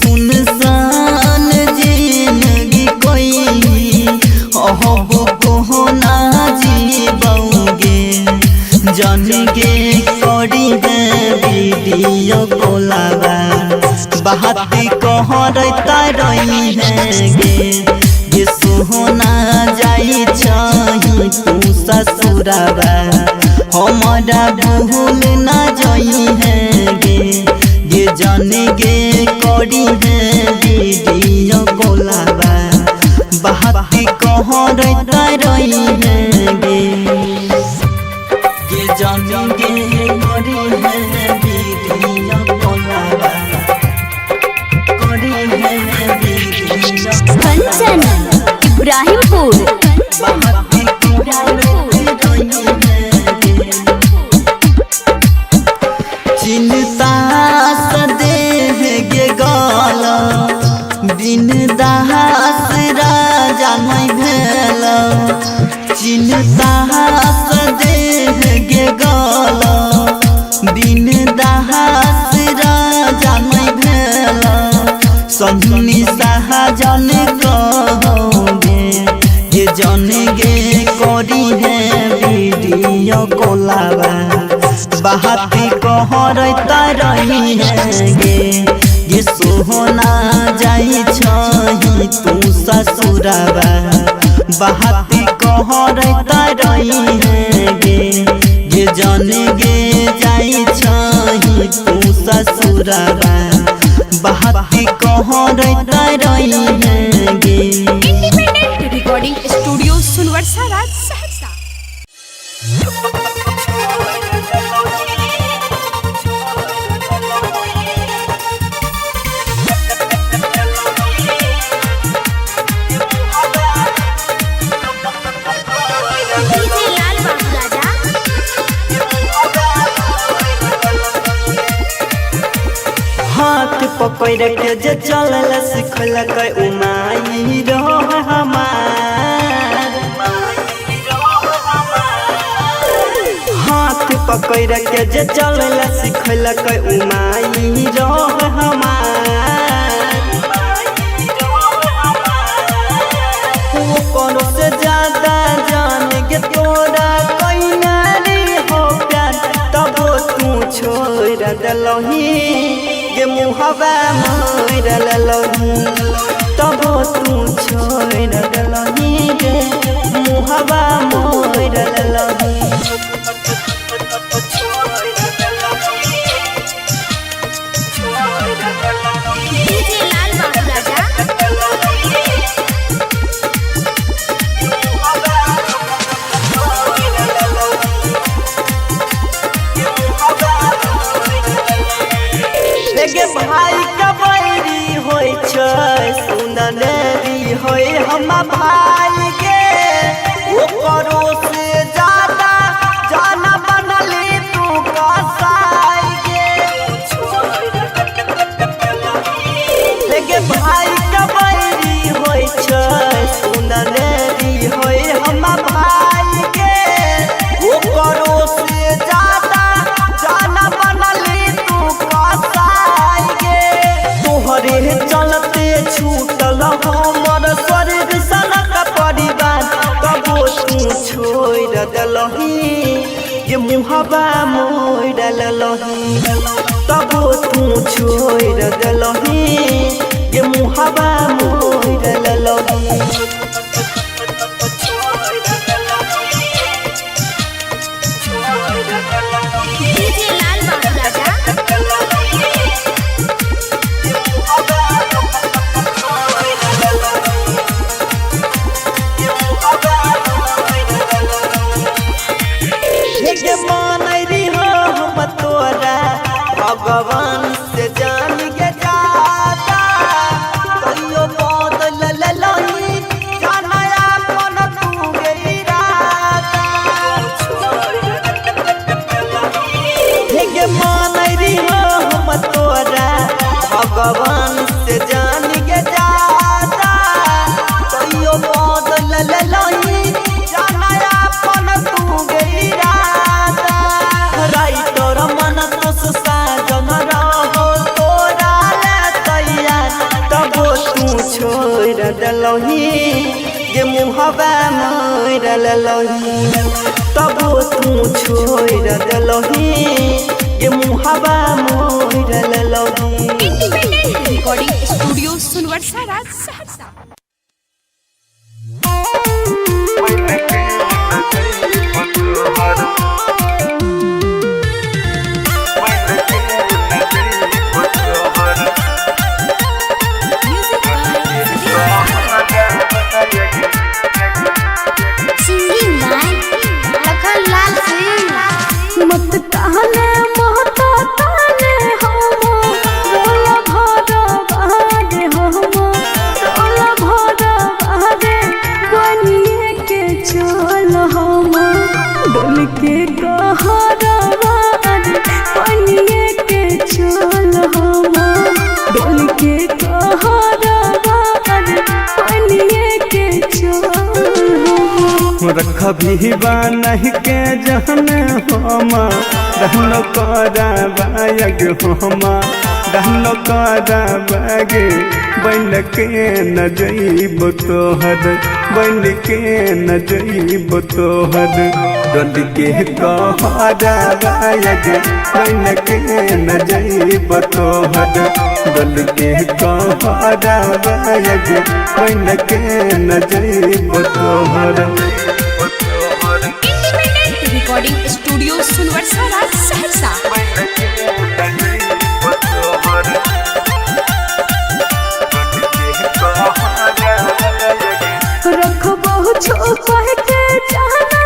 सुनसान जिंदगी कोई अब को ना जीवोगे जानेंगे करी है वीडियो कॉलवा बहाती कहरता रही है गे ये सोहना जाई छही तू ससुराबा हमारा भूल ना जाई है गे ये जाने गे करी है वीडियो कॉलवा बहाती कहरता रही है गे ये जाने गे करी है वीडियो कॉलवा कंचन इब्राहिमपुर चिंता सदेह गे गल बिन दास राजा नहीं भेल चिंता सदेह गे गल बिन दास राजा नहीं भेल संधुनी साहजन कहोगे ये जानेंगे करी है वीडियो कॉलवा बहाती कहरता रही है गे ये सोहना जाई छही तू ससुराबा बहाती कहरता रही है गे ये जानेंगे जाई छही तू ससुराबा बहाती कहरता रही है गे independent recording studio Sunwarsa Raj Saharsa हाथ पकड़ के जे चलल सिखल के उमाई रहो हमार हाथ पकड़ के जे चलल सिखल के उमाई रहो हमार वो करो से ज्यादा जान के तोरा कोई नारी हो प्यार तब तू छोड़ दलही गे मुहबा मोर ललही तब तू छोड़ दलही गे मुहबा मोर ललही भाई कबैरी होय छै सुनलेरी होय हम भाई के ओकरो से ज्यादा जाना बनली तू कसाई के भाई कबैरी होय छै सुनलेरी होय हम भाई के ओकरो से ज्यादा जाना बनली तू कसाई तोहरे चलते छूटल हमर स्वर्ग सनक परिवार तबो तू छोड़ दलही ये मुहबा मोड़ ललही तबो तू छोड़ दलही ये मुहबा मोड़ ललही मानरी हो हम तोरा भगवान से जान के जाता कहियो बदल ललही जानया मन तू गई राता हे मानरी हो हम तोरा भगवान से जान के जाता कहियो बदल ललही जानया मन तू गई राता राइटर मन तो साजन रहो तोरा ले तैयार तब तू छोड़ दलही ये मुहबा मोर ललही तब तू छोड़ दलही ये मुहबा मोर ललही। Independent recording studio Sunwarsa Raj Saharsa. मत कहने मोहता ताने हम रोला भरा बहारे हम रोला भरा बहारे बनिए के चल हम डोल के कहरा बहारे बनिए के चल हम डोल के कहरा बहारे बनिए के चल रख भी नहीं के जहन हम रहनो करा बायग हम रहनो करा बाग बन के न जइब तोहर बन के न जइब तोहर डल के कहरा बायग बन के न जइब तोहर डल के कहरा बायग बन के न जइब तोहर। Independent recording studio Sunwarsa Raj Saharsa. रख बहु छुपा के जाना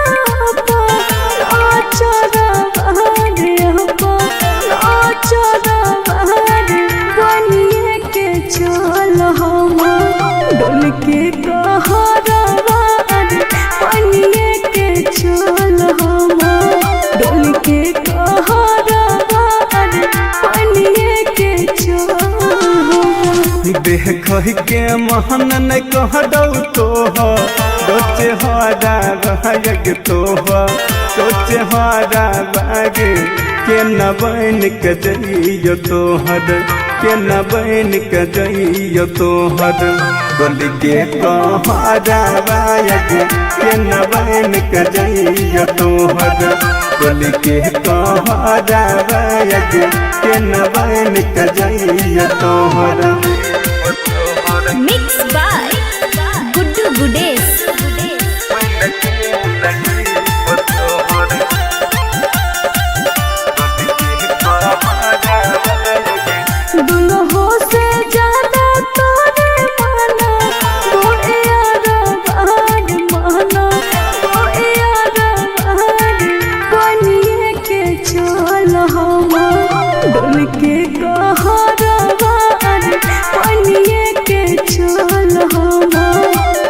आचरा बहारे आचरा बहारे बनिए के चल हम डोल के कहरा बहारे बनिए के चल हम डोल के कहरा बहारे बनिए के चल देह कह के महन न कह दऊ तो सोचे हरा बाग तो सोचे हरा बाग के न बन के जइयो तोहर के न बन के जइयो तोहर डोल के कहरा बाग के न बन के जइयो तोहर डोल के कहरा बाग के न बन के जइयो तोहर। Mix by Guddu Gudesh. दुल्हो से ज्यादा तोरे माना तोरे यारा बहार माना तोरे यारा बहार बनिए के चल हम डोल के कहरा बहार बनिए के चल हम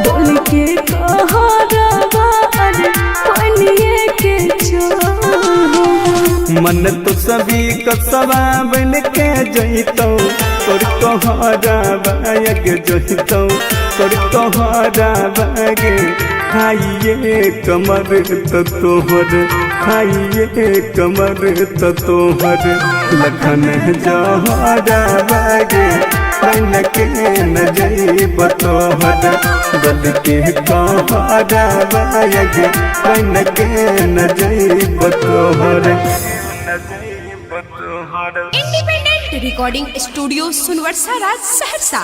डोल के कहरा बहार बनिए के चल। मन तो सभी कसवा बन के जइतो तोर कहरा बाग जइतो तोर कहरा बाग खाइए कमर तो तोहर खाइए कमर तो तोहर लखन जहरा बाग बन के न जइब तोहर डल के कहरा बाग बन के न जइब तोहर। Independent recording studio Sunwarsa Raj Saharsa.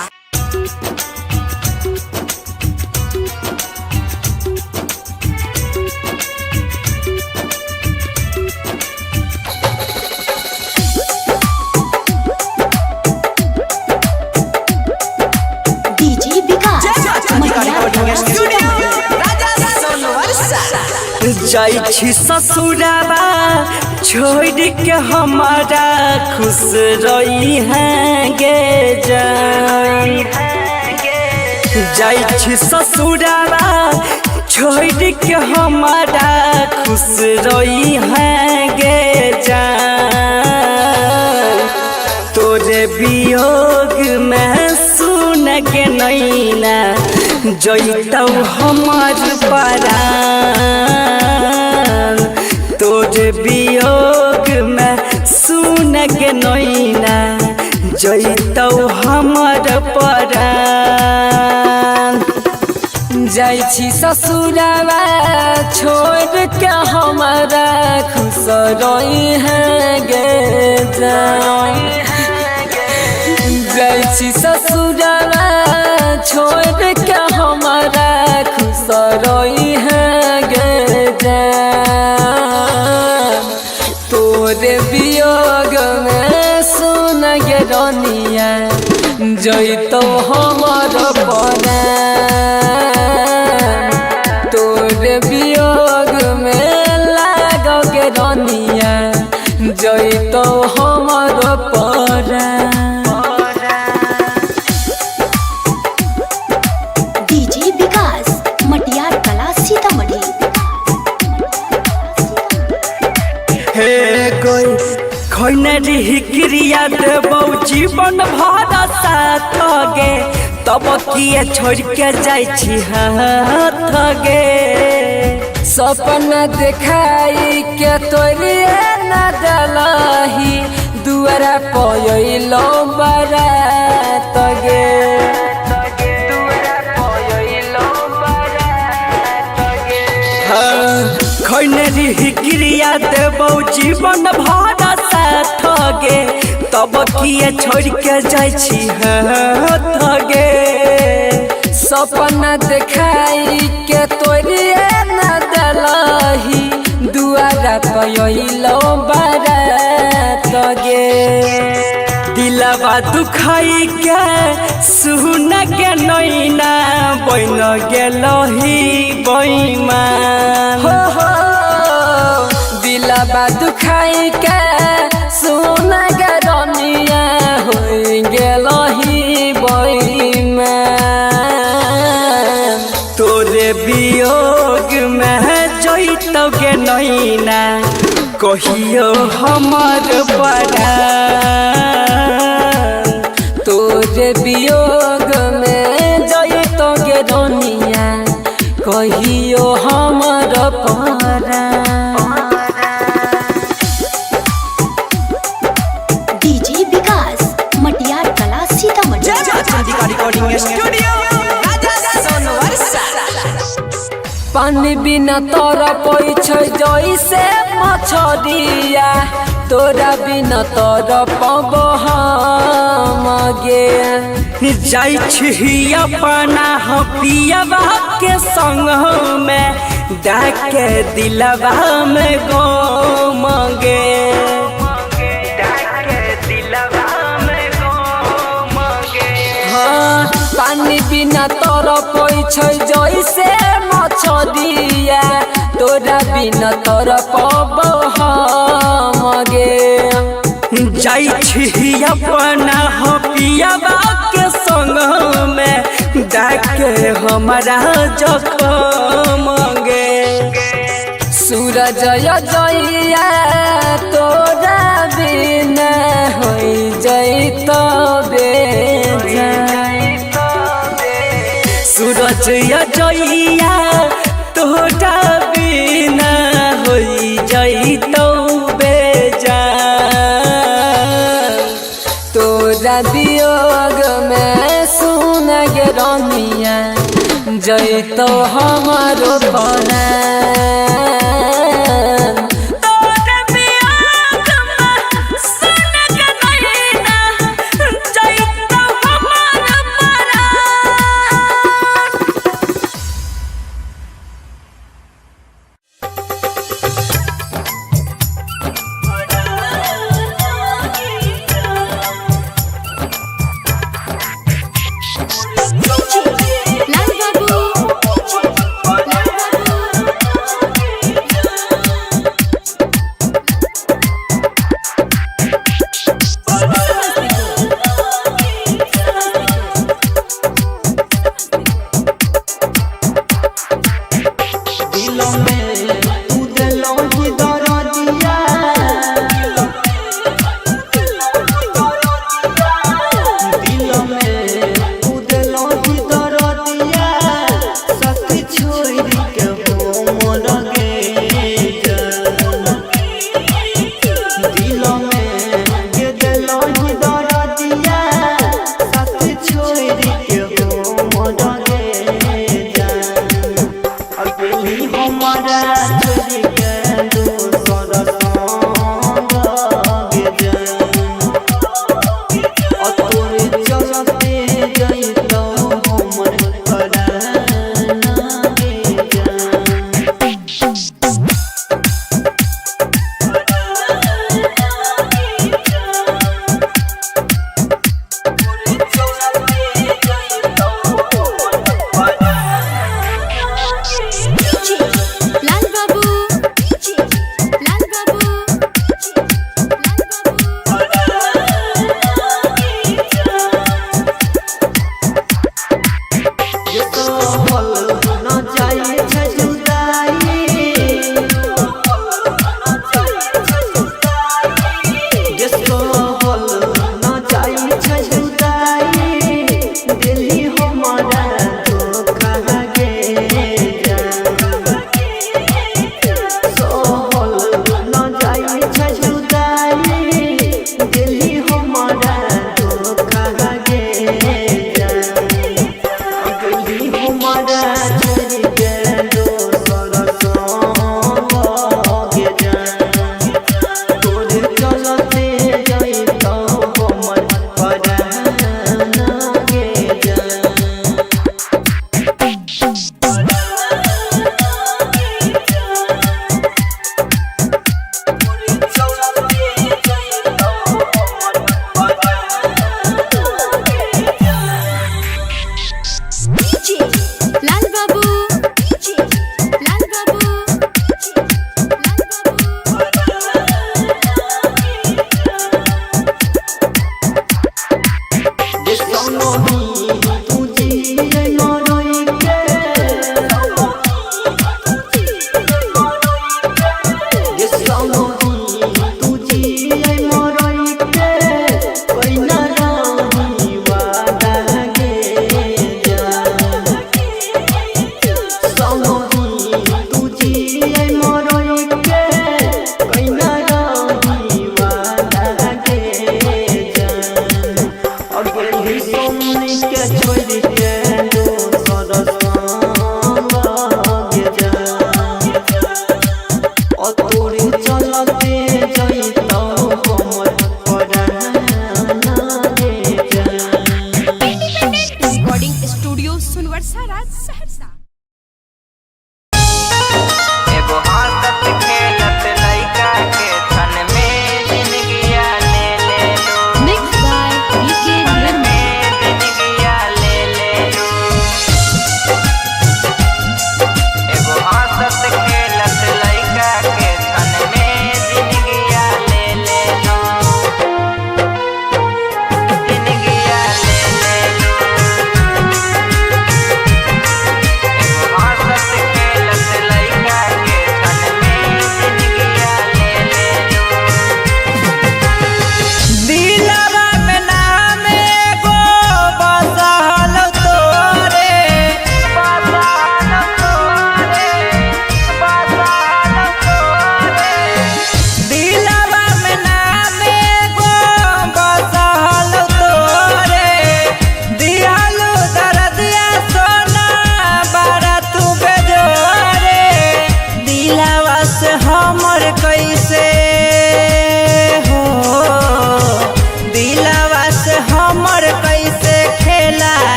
जाई छी ससुराबा छोड़ के हमारा खुश रही हैं गे जाई छी ससुराबा छोड़ के हमारा खुश रही हैं गे तोरे वियोग में सुन के नैना जैतौ हमार परान तोरे वियोग में सुन के नैना जैतौ हमार परान जाइ छी ससुरावा छोड़ के हमारा खुश रही हैं गे जाइ छी ससुरावा छोड़ के हमारा खुश रही हैं गे तोरे वियोग में सुन गे रनिया जैतौ हमार परान तोरे वियोग में लागोगे रनिया जैतौ हमार परान डीजे विकास मटियार कला सीतामढ़ी हे कोई खैनरी हिक्रिया देबौ जीवन भर साथ गे तब किए छोड़ के जाइ छी हाथ गे सपना देखाई के तोरिए न डलही दुआरा पयलो बारात गे खैनरी हिक्रिया देबौ जीवन भर साथ गे तब किए छोड़ के जाइ छी हाथ गे सपना देखाई के तोरिए न डलही दुआरा पयलो बारात गे दिलवा दुखाई के सुन के नैना बन गेलही बेईमान हो दिलवा दुखाई के सुन गे रनिया हो गेलही बेईमान तोरे वियोग में जैतौ गे नैना कहियो हमर परान तोरे वियोग में जैतौ गे रनिया कहियो हमर परान डीजे विकास मटियार कला सीतामढ़ी पानी बिना तोरा पैछ जैसे मछरिया तोरा बिना तोरा पब हम गे जाइ छी अपना पियवा के संग में डाके दिलवा में गम गे हाँ पानी बिना तोरा पैछ जैसे मछरिया तोरा बिना तोरा पब हम गे जाइ छी अपना पियवा के संग में डाके हमारा जखम गे सूरज जइया तोरा बिना हो जैतो सूरज जइया तोरा बिना हो जैतो तोरा वियोग में सुन गे रनिया जैतौ हमारो परान तोरे वियोग में सुन के नैना जैतौ हमार लाल बाबू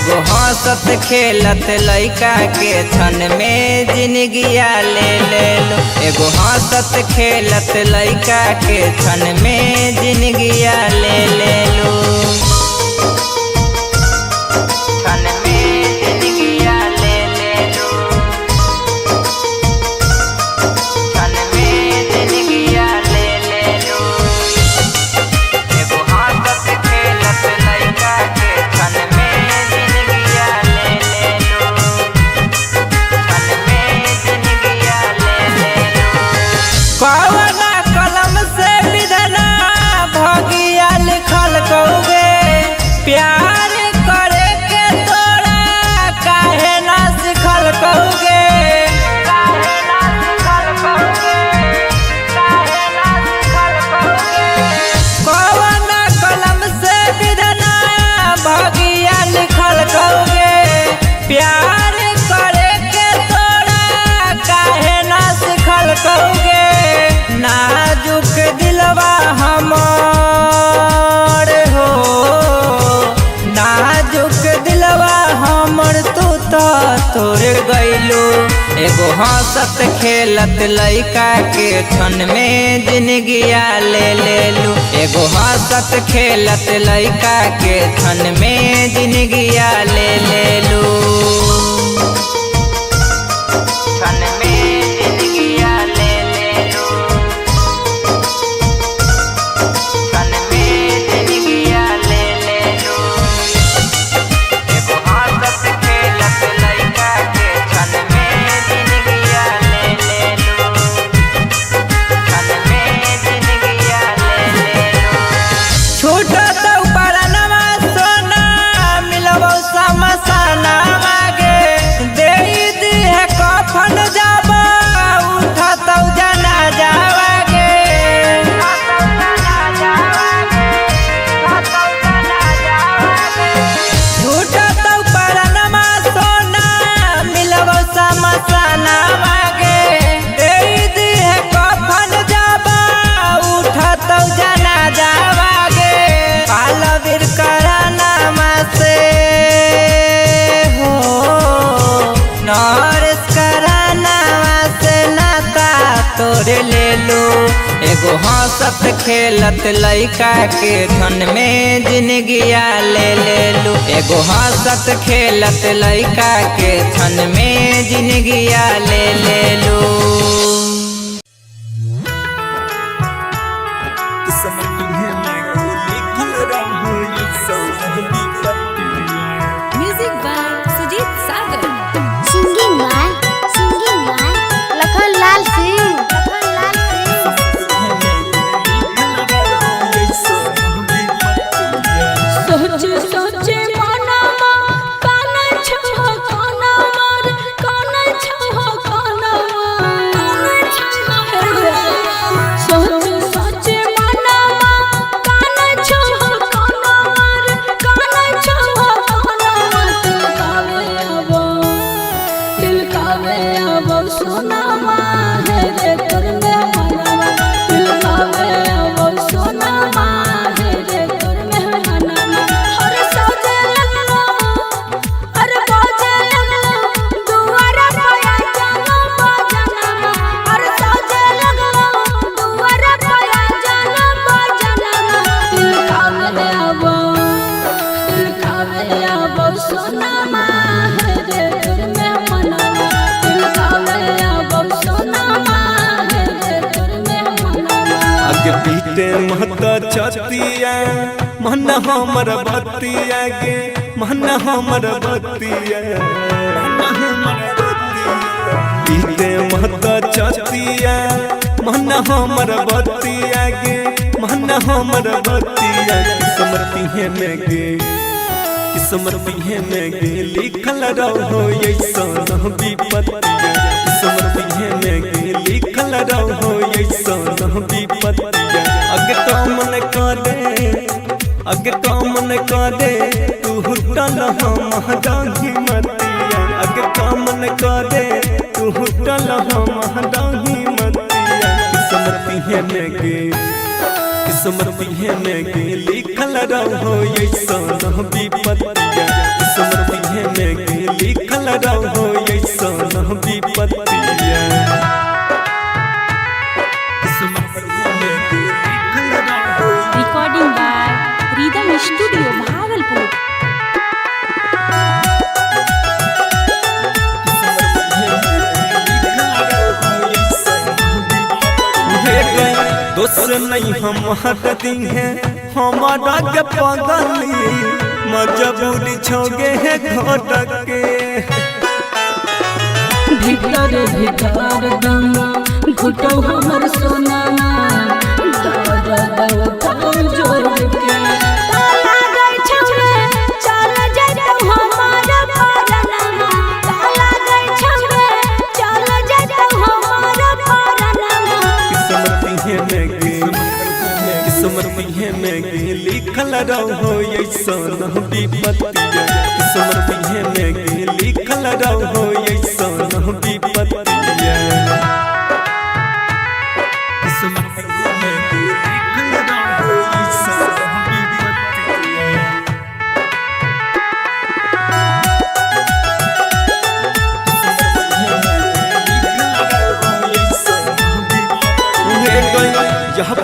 एगो हंसत खेलत लइका के क्षण में जिंदगिया ले लो। एगो हंसत खेलत लइका के क्षण में जिंदगिया ले लो। क्षण में जिंदगिया ले लो। क्षण में जिंदगिया ले लो। एगो हंसत खेलत लइका के क्षण में जिंदगिया ले लो। क्षण में जिंदगिया ले लो। कवना कलम से विधना भगिया लिखल कौगे प्यार करे के तोरा काहे ना सिखल कौगे। काहे ना सिखल कौगे। काहे ना सिखल कौगे। कवना कलम से विधना भगिया लिखल कौगे प्यार करे के तोरा काहे ना सिखल कौगे। नाजुक दिलवा हमर हो नाजुक दिलवा हमर तू तो तोड़ गइलो। एगो हंसत खेलत लइका के क्षण में जिंदगिया ले लो। एगो हंसत खेलत लइका के क्षण में जिंदगिया ले लो। क्षण में जिंदगिया ले लो। क्षण में जिंदगिया ले लो। एगो हंसत खेलत लइका के क्षण में जिंदगिया ले लो। क्षण में जिंदगिया ले लो। छूटत परनमा सोना मिलबो समसाना मागे दे दी है कफन जाबा उठत जना जावागे। छूटत परनमा सोना मिलबो समसाना मागे दे दी है कफन जाबा उठत जना जावागे। पालवीर करानामा से हो नरेश करानामा से नाता तोड़ ले लो। एगो हंसत खेलत लइका के क्षण में जिंदगिया ले लो। एगो हंसत खेलत लइका के क्षण में जिंदगिया ले लो। Music by Sujeet Sagar. Singing by Lakhan Lal Singh. सोच सोचे मनमा काना छहो काना मार काना छहो काना सोच सोचे मनमा काना छहो काना मार काना छहो काना तिलकावे अब सोना है रे तोर में मनवा तिलकावे अब सोना है रे तोर में मनवा। हर सौदे लगलो अरे बाजे लगलो दुआरा पाया जानो बाजनमा। हर सौदे लगलो दुआरा पाया जानो बाजनमा। तिलकावे अब सोना है रे तोर में मनवा तिलकावे अब सोना है रे तोर में मनवा। आगे पीते महता छतिया मन हमर बतिया गे मन हमर बतिया पीते महता छतिया मन हमर बतिया गे मन हमर बतिया। किस्मती है में गे किस्मती है में गे लिखल रहो ऐसा विपत्तिया। किस्मती है में गे लिखल रहो ऐसा विपत्तिया। अगे तो मन करे तू हुटल हम डाही मतिया। अगे तो मन करे तू हुटल हम डाही मतिया। किस्मती है में गे किस्मती है में गे लिखल रहो ऐसा विपत्तिया। किस्मतिये में लिखल रहो ऐसन विपत्तिया recording by rhythm studio Bhagalpur. दोस्त नहीं हमारा दिन है हमारा के पगली मजबूरी छोगे है घोटक के भीतर भीतर दम घुटो हमर सोना जोड़ के ताला गई छमरे चल जइतो हमारा परनमा ताला गई छमरे चल जइतो हमारा परनमा किस्मतिये में लिखल रहो ऐसन विपत्तिया किस्मतिये में लिखल रहो ऐसन विपत्तिया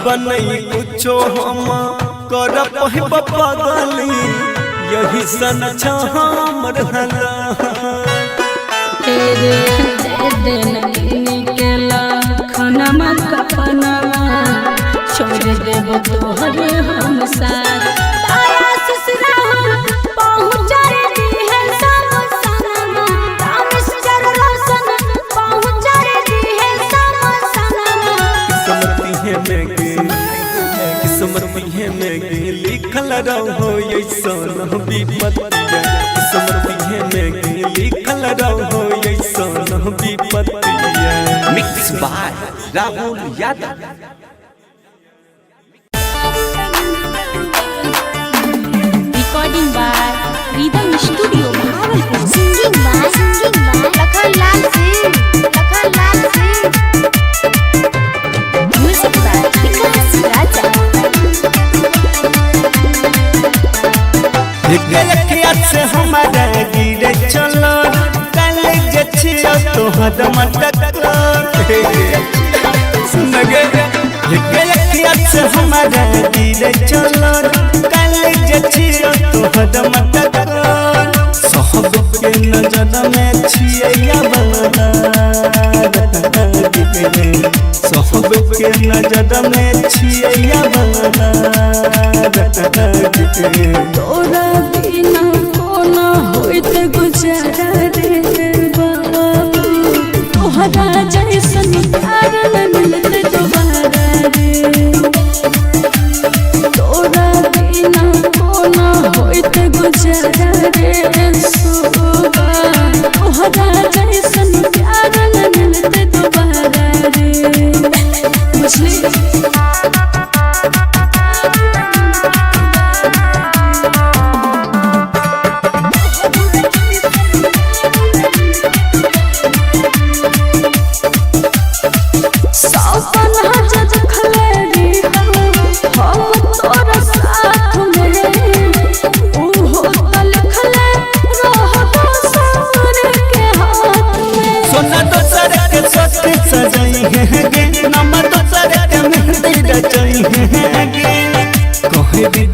बनई कुछो हम कर पहिब पगली यही सन हमर हला तेरे दिन निकला खनमा कपनमा छोड़ देब तोहर हम साथ तारा ससुरा पहुंच रे है सब सनमा रामेश जर रोशन पहुंच रे है सब सनमा किस्मतिये में लिखल रहो ऐसन विपत्तिया किस्मतिये में लिखल रहो ऐसन विपत्तिया mix by Rahul Yadav. Recording by rhythm studio Bhagalpur. Singing by Lakhanlal Singh music by Vikas Raja. से हमारा गिरे चलो कल जछियो तोहर मटक सुन गे से हमारा गिरे चलो कल जछियो तोहर मटक सब के नजर में छिया बना सब के नजर में छिया बना तोरा बिना कोना होइत गुजारा रे बाबू तोहरा जैसन प्यार न मिलते दोबारा रे तोरा बिना कोना होइत गुजारा रे सोबा तोहरा जैसन प्यार न मिलते दोबारा रे बुझली।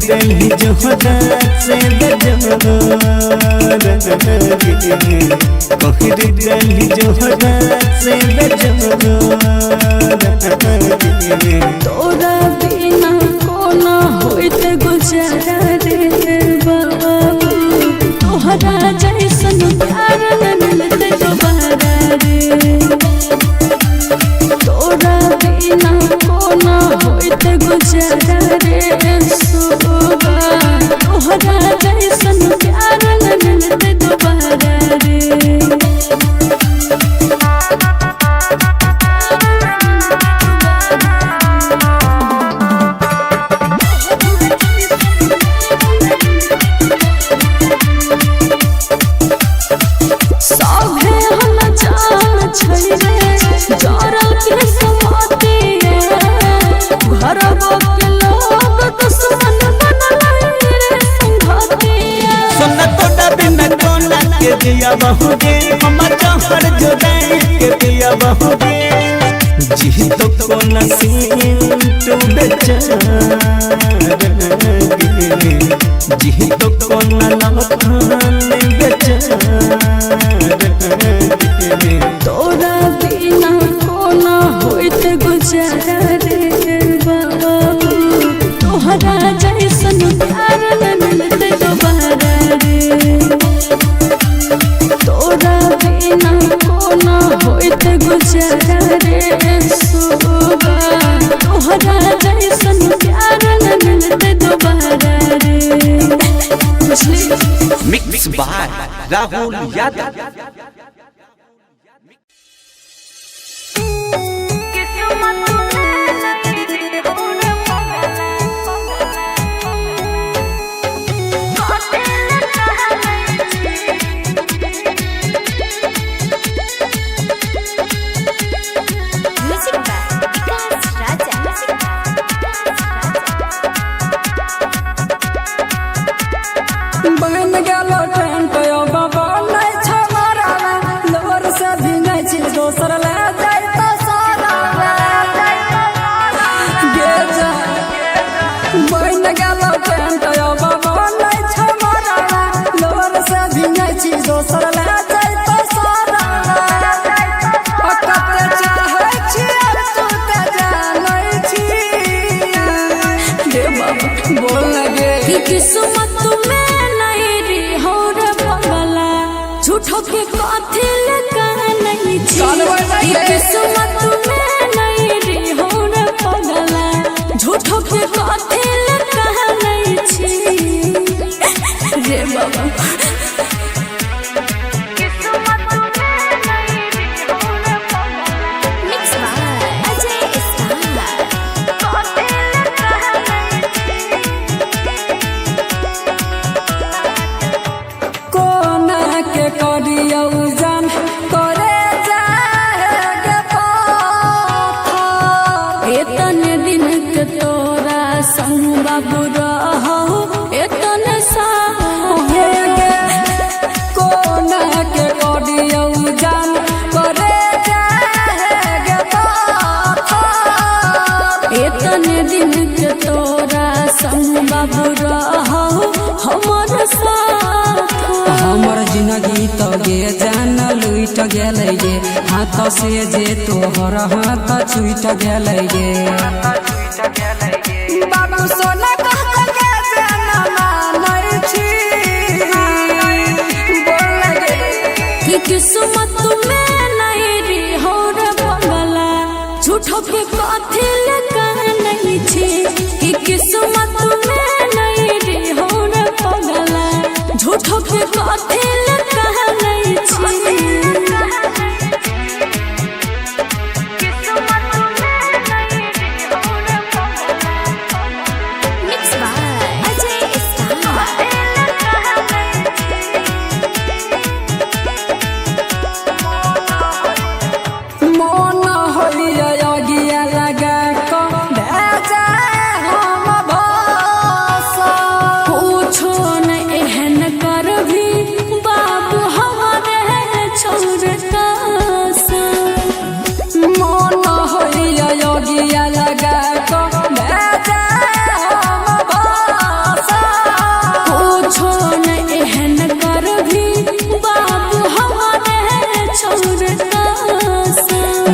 दिल्ली जोहरा से दिल्ली जोहरा से तोरा बिना कोना होइत गुजारा रे बाबू तोहरा जैसन प्यार न मिलते दोबारा रे तोरा बिना कोना होइत गुजारा रे सोबा तोहरा जैसन प्यार न मिलते दोबारा रे। घर के लोग बहुगे हम जहर जुदाई के पिया बहुगे जी तो को नसीब तू बेचारा जी तो को नलखान बेचारा तोरा बिना कोना होइत गुजारा रे बाबू तोहरा जैसन प्यार न मिलते दोबारा रे तोरा बिना कोना होइत गुजारा रे सुबा तोहरा जैसन प्यार न मिलते दोबारा रे मिक्स बाय राहुल यादव। बन गेलो ट्रेन पे बाबा नहीं छमारा लोर से भी नहीं छी दोसर ले जाई तो सारा गे जा बन गेलो ट्रेन पे बाबा नहीं छमारा लोर से भी नहीं छी दोसर ले जाई तो सारा अकते चाहे छी तू ते जानै छी गे बाबा बोल लगे कि किस्मत में झूठो के कथी लगा नहीं छी किस्मत में नहीं रे हो रे पगला झूठो के कथी लगा नहीं छी रे बाबा हमर जिंदगी तो गे जान लुट गेलै गे हाथ से जे तोहर हाथ छूट गेलै गे बाबू सोना कह के जाना मानै छी बोल लगे कि किस्मत में नहीं रे हो रे पगला झूठो के कथी लगा नहीं छी कि किस्मत में नहीं रे हो रे पगला झूठो के कथी लगा नहीं छी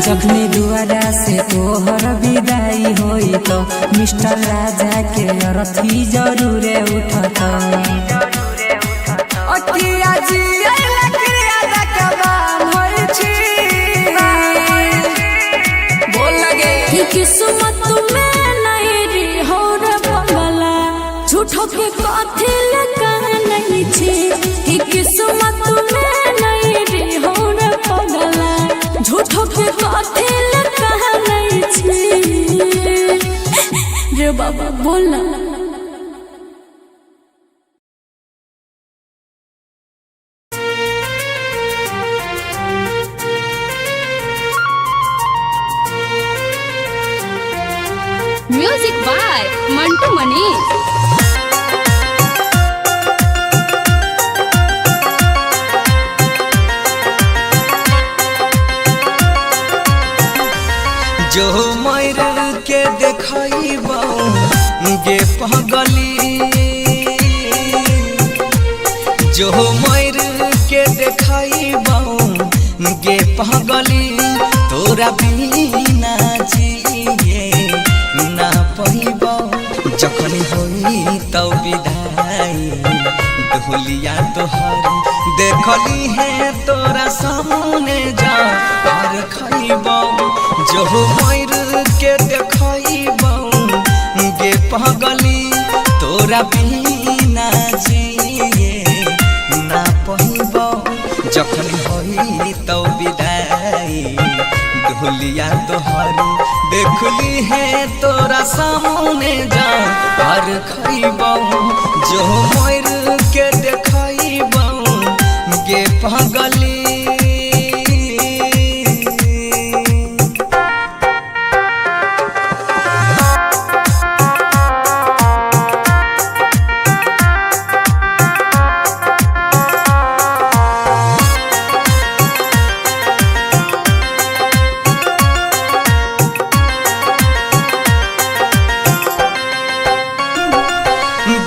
जखनी दुआरा से तोहर विदाई होई तो मिस्टर राजा के अरथी जरूरे उठत अकिया जी लकड़िया रकबान होई छी बोल लगे कि किस्मत में नहीं रे हो रे पगला झूठो के कथी लगा नहीं छी कि किस्मत में नहीं रे हो रे पगला झूठो के कथी लगा नहीं छी रे बाबा बोलना म्यूजिक बाय मंटू मनीष। जो मर के देखइबो गे पगली जो मर के देखइबो गे पगली तोरा बिना जिए ना पइबो जखन होई तौ विदाई ढोलिया तोहर देखली है तोरा सामने जा और खइबो जो मर के देखइबो गे पगली तोरा बिना जिए ना पइबो जखन होई तौ विदाई ढोलिया तोहर देखली है तोरा सामने जा और खइबो जो मर के देखइबो गे पगली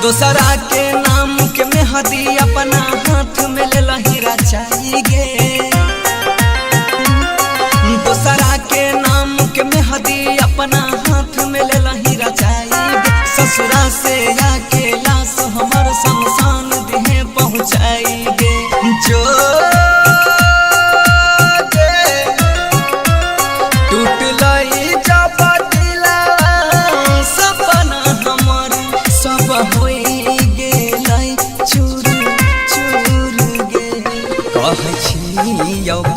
दूसरा के नाम के मेहदी अपना हाथ में ले लहीरा चाहिए दूसरा के नाम के मेहदी अपना हाथ में ले लहीरा चाहिए ससुरा से आके लाश हमर शमशान देह पहुँचाएंगे जो टूट लई जब दिला सपना हमर सब होई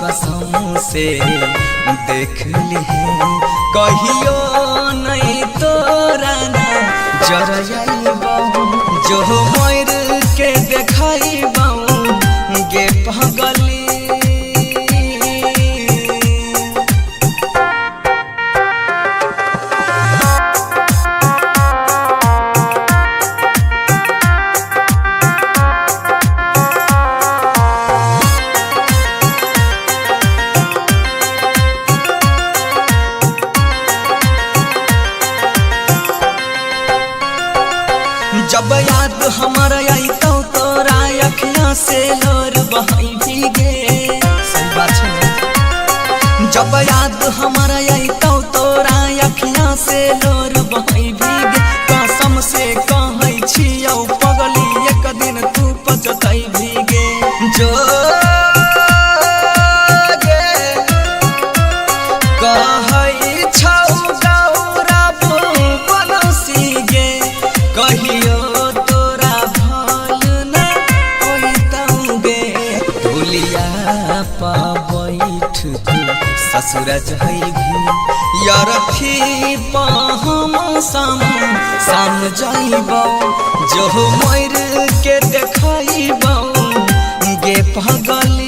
कसम से देख ली कहियो नहीं तोरा ना जर जाइबो जो मर के देखइबो गे पगली जब याद हमारा आई तो तोरा अखियां से लोर बहाई भीगे सही बात है जब याद हमारा आई तो तोरा अखियां से लोर बहाई भीगे कसम से कहै छियौ पगली एक दिन तू पछताई भीगे जो कहै छौ गौरव बनसी गे कहियो ससुर जइभी यार थी हम साम जाइबो जो मर के देखइबो गे पगली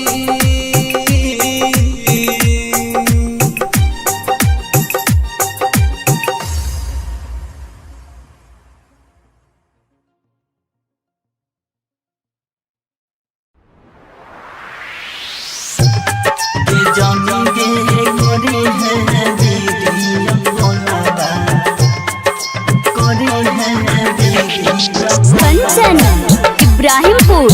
कंचन इब्राहिमपुर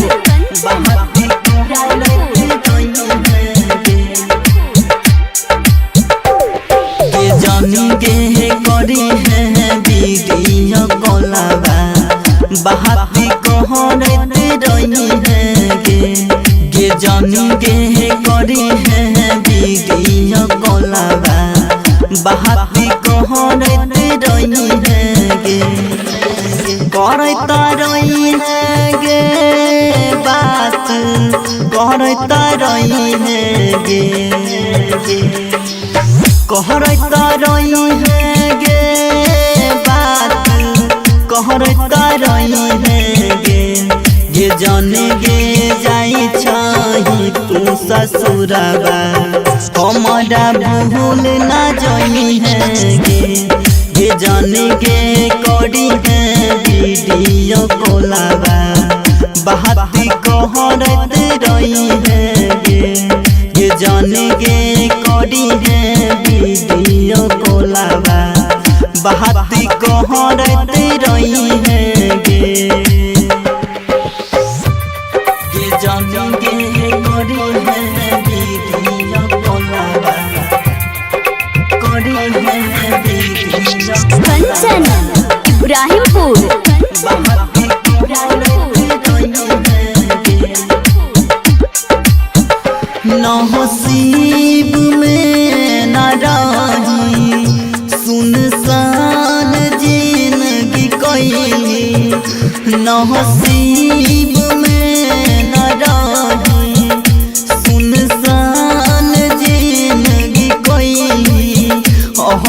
जानी गे करी है बीगिया कोलाबा बहाती कहरत रही है गे जानी गे करी है बीगिया कोलाबा बहाती कहरत रही है गे करता रही है गे बात करता रही है गे कहरता रही है गे बात कहरता रही है गे जाने गे जाई छही तू ससुरबा हमारा भूल ना जाई है गे जाने गे करी है वीडियो कोलाबा बहाती कहरत रही है गे जाने गे करी है वीडियो को कोलाबा बहाती कहरते रही है गे ये जानेंगे करी है वीडियो कोलाबा करी है वीडियो कंचन इब्राहिमपुर बहाती कहरते रही है गे नसीब में न रही सुनसान जिंदगी कैली नसीब में न रही सुनसान जिंदगी कैली अब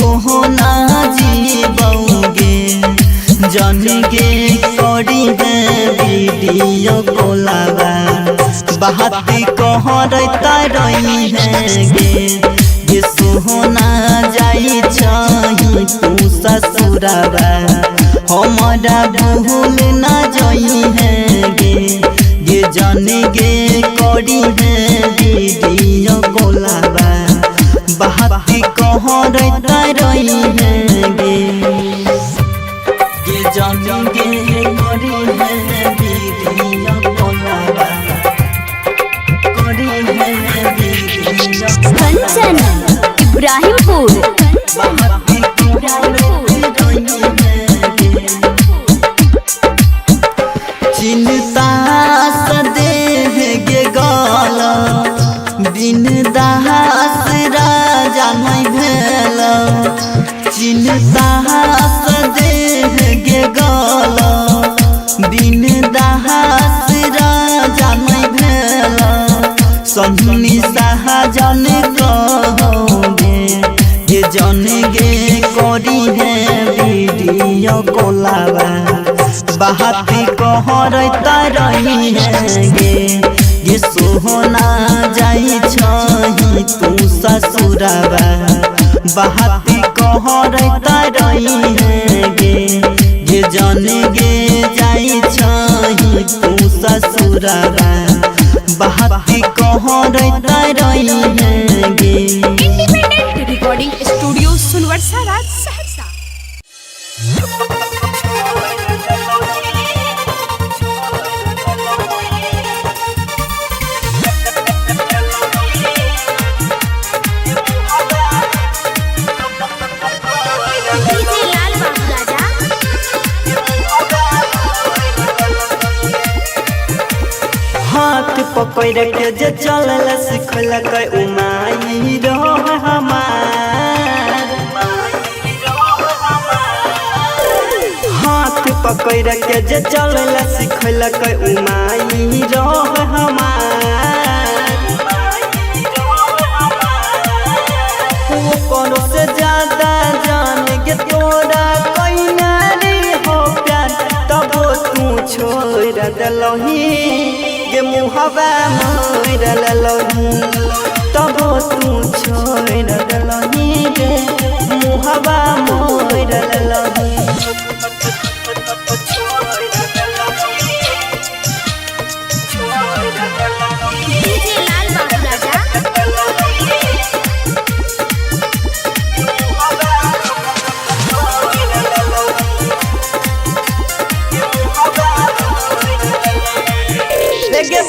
को ना जीबोगे जनगे करी है वीडियो कोलाबा बहाती कहरता रही है गे ये सोहना जाई छही तू ससुराबा हमारा भूल ना जाई है गे ये जाने गे करी है वीडियो कोलाबा बहाती कहरता रही है गे ये जाने गे करी है वीडियो कोलाबा कंचन इब्राहिमपुर चिंता सदेह गे गाला बिन दास राजा नहीं भेल चिंता सदेह गे गाला बिन दास राजा नहीं भेल संधुनी शाहजन कहोगे ये जनगे करी है वीडियो कोलाबा बहाती कहरता रही है गे ये सोहना जाई छही तू ससुराबा बहाती कहरता रही है गे ये जनगे जाई छही तू ससुराबा बहाती कहरता रही है गे independent recording studio Sunwarsa Raj Saharsa. हाथ पकड़ के जे चलल सिखल के उमाई रह हमार हाथ पकड़ के जे चलल सिखल के उमाई रह हमार वो करो से ज्यादा जान के तोरा कोई नारी हो प्यार तब तू छोड़ दलही ये मुहबा मोर ललही तब तू छोड़ दलही गे मुहबा मोर ललही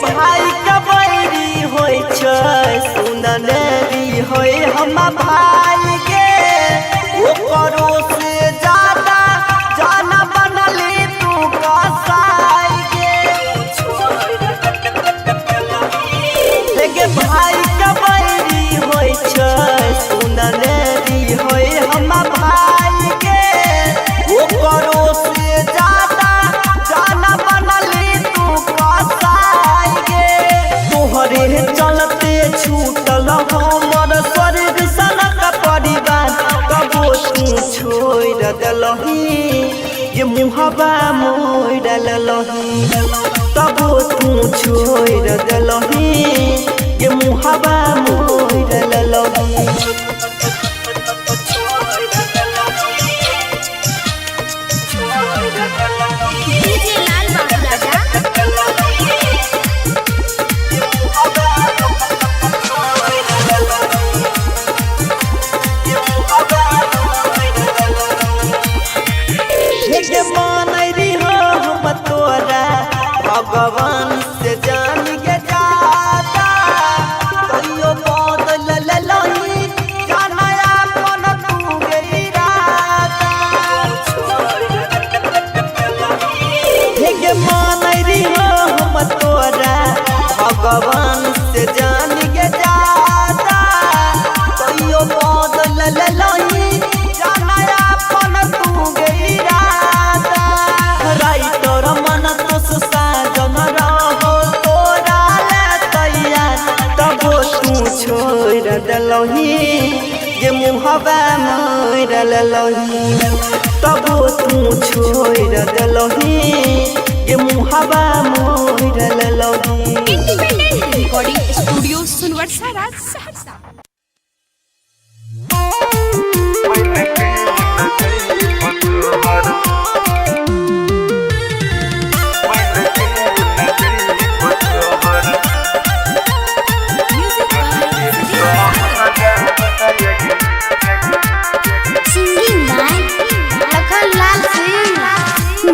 भाई कबैरी होय छै सुननेरी होय हम भाई के ओकरो से ज्यादा जान बनली तू कसाई के भाई कबैरी होय छै सुननेरी होय हम भाई के ओकरो से ज्यादा जान बनली तू कसाई तोहरे चलते छूटल हमर स्वर्ग सनक परिवार कबो तू छोड़ दलही ये मुहबा मोड़ दलही कबो तू छोड़ दलही ये मुहबा मोड़ दलही अब भगवान से जान के जाता कहियो बदल लही जाना अपन तू गई राता राइटर मन तो साजन रहो तोरा ले तैयार तब तू छोड़ दलही ये मुहबा मोर ललही तब तू छोड़ दलही ये मुहबा मोर ललही। Independent recording studio Sunwarsa Saharsa.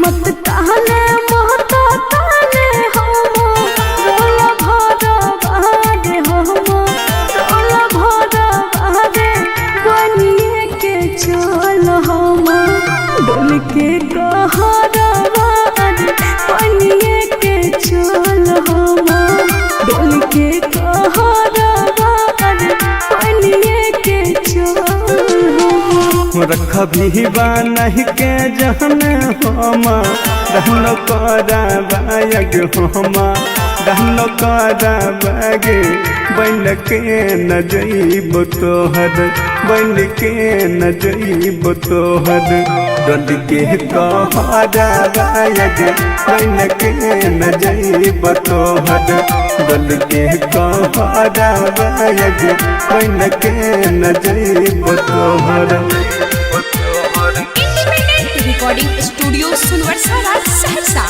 मत कहने महतो ताने हम रोला भरा बादे हम रोला भरा बादे बनिए के चल हम डोल के कहरा बादे बनिए के चल हम डोल के कहरा बादे बनिए के चल रख भी नहीं के जहन हम रहन करा बायग हम रहन करा बागे बन के न जइब तोहर बन के न जइब तोहर डल के कहरा बायग बन के न जइब तोहर डल के कहरा बायग बन के न जइब तोहर। Recording studio Sunwarsa Saharsa.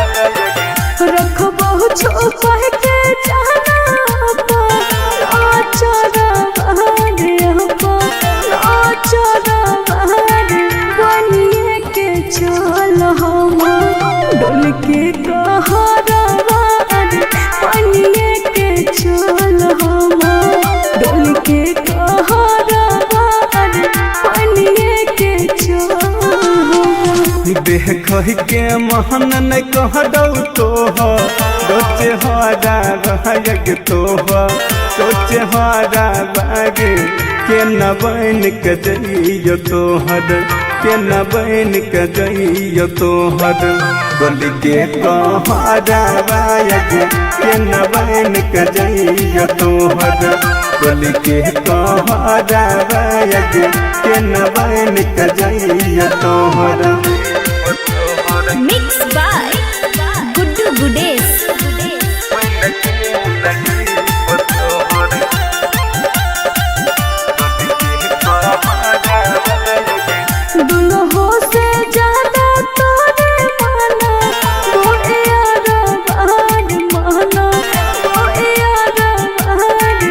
रख बहुत छुपा के जाना आचरा बहारे आचरा बहारे बनिए के चल हम डोल के कहरा बहारे बनिए के चल हम डोल के कहरा बहारे बनिए के चल देख के महन न कह दौ तोह सोचे हरा रहग तोह सोचे हरा बागे के न बन के जइयो तोहर के न बन के जइयो तोहर बोल के कहरा बाग के न बन के जइयो तोहर बोल के कहरा बाग के न बन के जइयो तोहर। Mix by Guddu Gudesh. दुल्हो से ज्यादा तोरे माना वो यार बहार माना वो यार बहार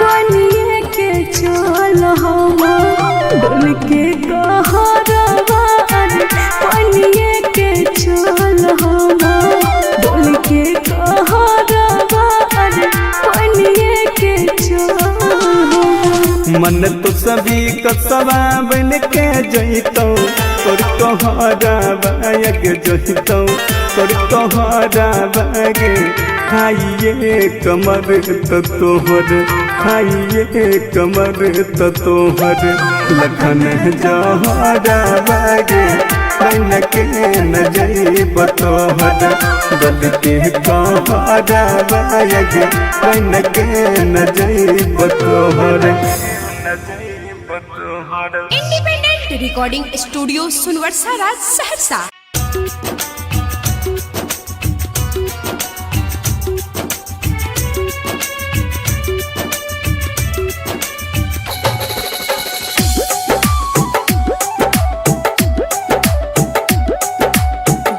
बनिए के चल हम डोल के कहरा बहार बनिए के चल हम डोल के कहरा बहार बनिए के चल। मन तो सभी कसवा बन के जइतौ तोर कहरा बाग जइतौ तोर कहरा बाग खाइए कमर तो तोहर खाइए कमर तो तोहर लखन जहरा बाग बन के न जइब तोहर दल के कहरा बाग बन के न जइब तोहर। Independent recording studio Sunwarsa Saharsa.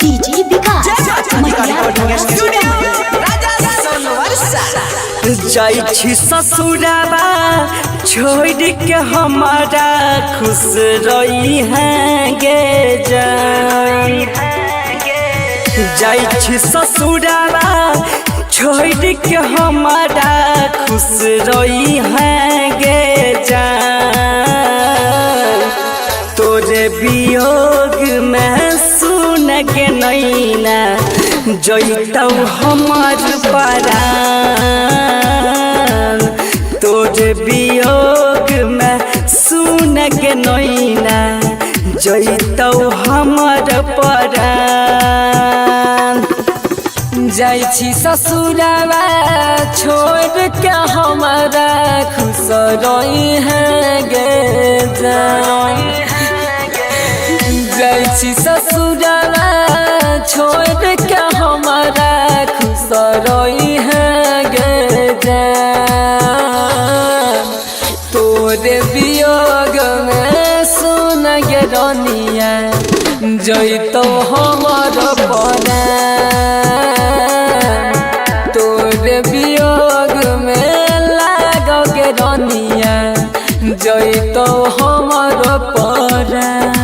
DJ Vikas जाइ छी ससुराबा छोड़ के हमारा खुश रही है गे जान जाइ छी ससुराबा छोड़ के हमारा खुश रही है गे जान तोरे वियोग जइतौ हमार परान तोरे वियोग में सुन के नैना जइतौ हमार परान जाइ छी ससुरावा छोड़ के हमारा खुश रही है गे जाइ छी ससुरावा छोड़ के हमारा खुश रही है गे तोरे वियोग में सुन गे रनिया जइतो हमार परान तोरे वियोग में लागोगे रनिया जइतो हमार परान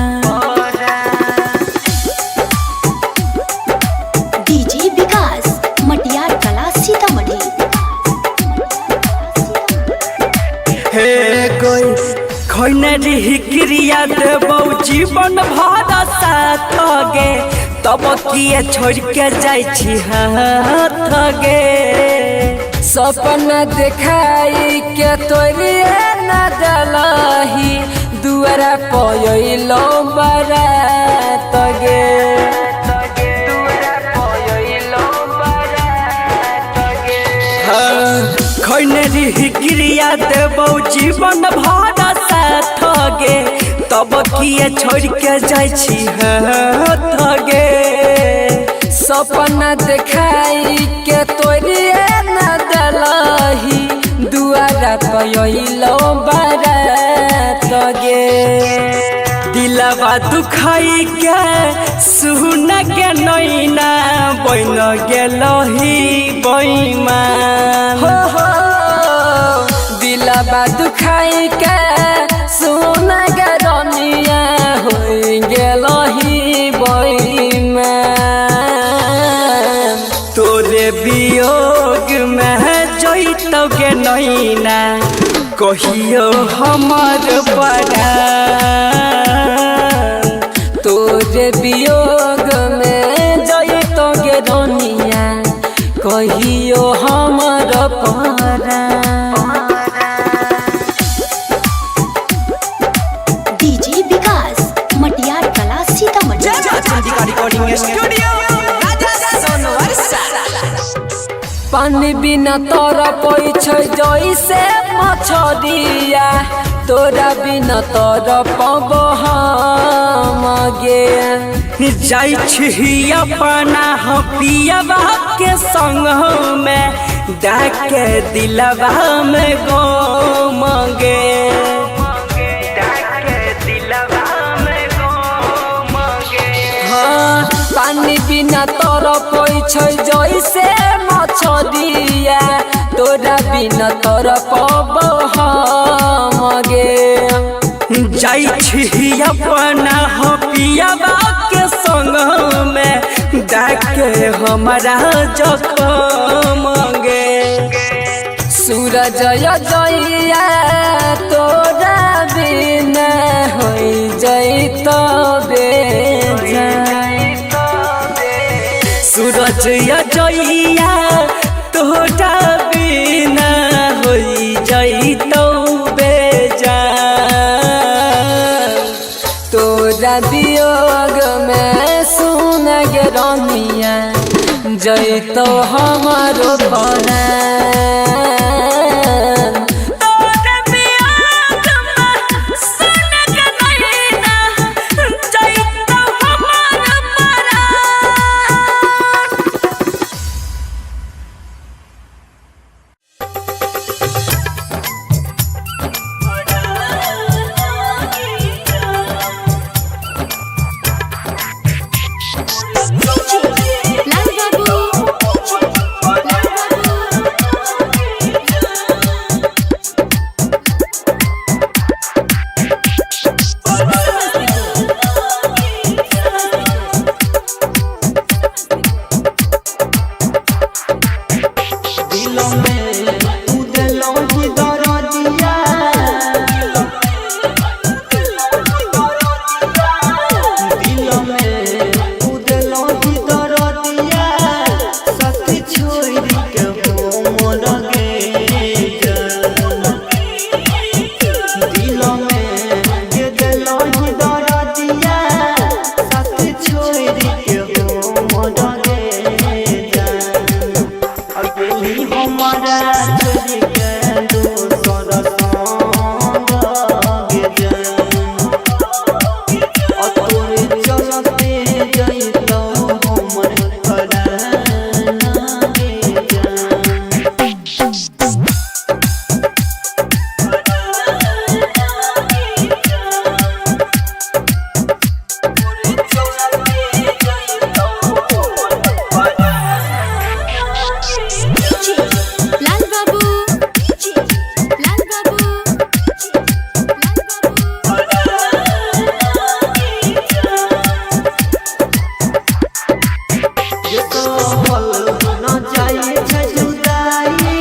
डीजे विकास मटियार कला सीतामढ़ी। हे कोई खैनरी हिक्रिया देबौ जीवन भर साथ गे तब किए छोड़ के जाइ छी हाथ गे सपना देखाई के तोरिए न डलही दुआरा पयलो बारात गे खैनरी हिक्रिया देबौ जीवन भर साथ गे तब किए छोड़ के जाइ छी हाथ गे सपना देखाई के तोरिए न डलही दुआरा पयलो बारात गे दिलवा दुखाई के सुन के नैना बन गेलही बैमान हो दिलवा दुखाई के सुन गे रनिया हो गेलही बैमान तोरे वियोग में जइतौ के नैना कहियो हमर परान तोरे वियोग में जइतो गे रनिया कहियो हमर परान डीजे विकास मटियार कला सीतामढ़ी। पानी बिना तोरा पैछै जैसे मछरिया तोरा बिना तोरा पबो हम गे जाइ छी अपना पियवा के संग में डाके दिलवा में गम गे हाँ पानी बिना तोरा पैछै जैसे मछरिया तोरा बिना तोरा पबो हम गे जाइ छी अपना पियवा के संग में डाके हमारा जखम गे सूरज जइया तोरा बिना होई जइतो सूरज जइया तोरा बिना होई जइतौ बेजान तोरा वियोग में सुन गे रनिया जइतो हमारो परान तोरे वियोग में सुन के नैना जइतौ हमर लाल बाबू छोड़ के दोसर संग गे जान तोरे चलते जइतौ हमर पराना गे जान लाल बाबू लाल बाबू ये तो पल न जाए छै जुदाई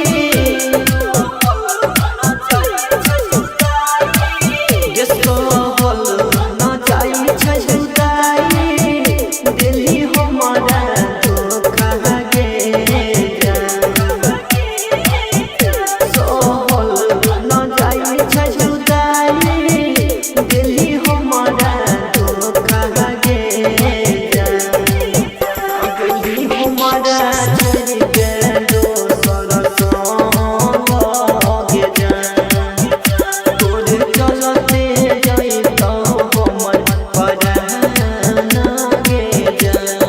ये तो पल न जाए छै जुदाई दिल्ली हमारा धोखा गे सोहल न जाए छै जुदाई दिल्ली हमारा धोखा गे दिल्ली हमारा छोड़ के दोसर संग गे जान तोरे चलते जइतौ हमर पराना गे जान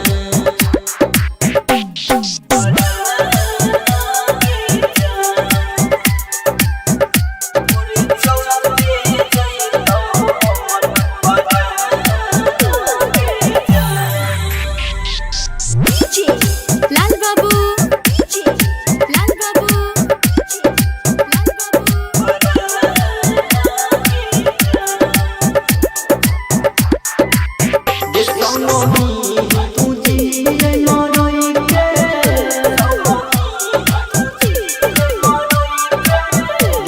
लाल बाबू लाल बाबू ये सोनो तू जी मरोई के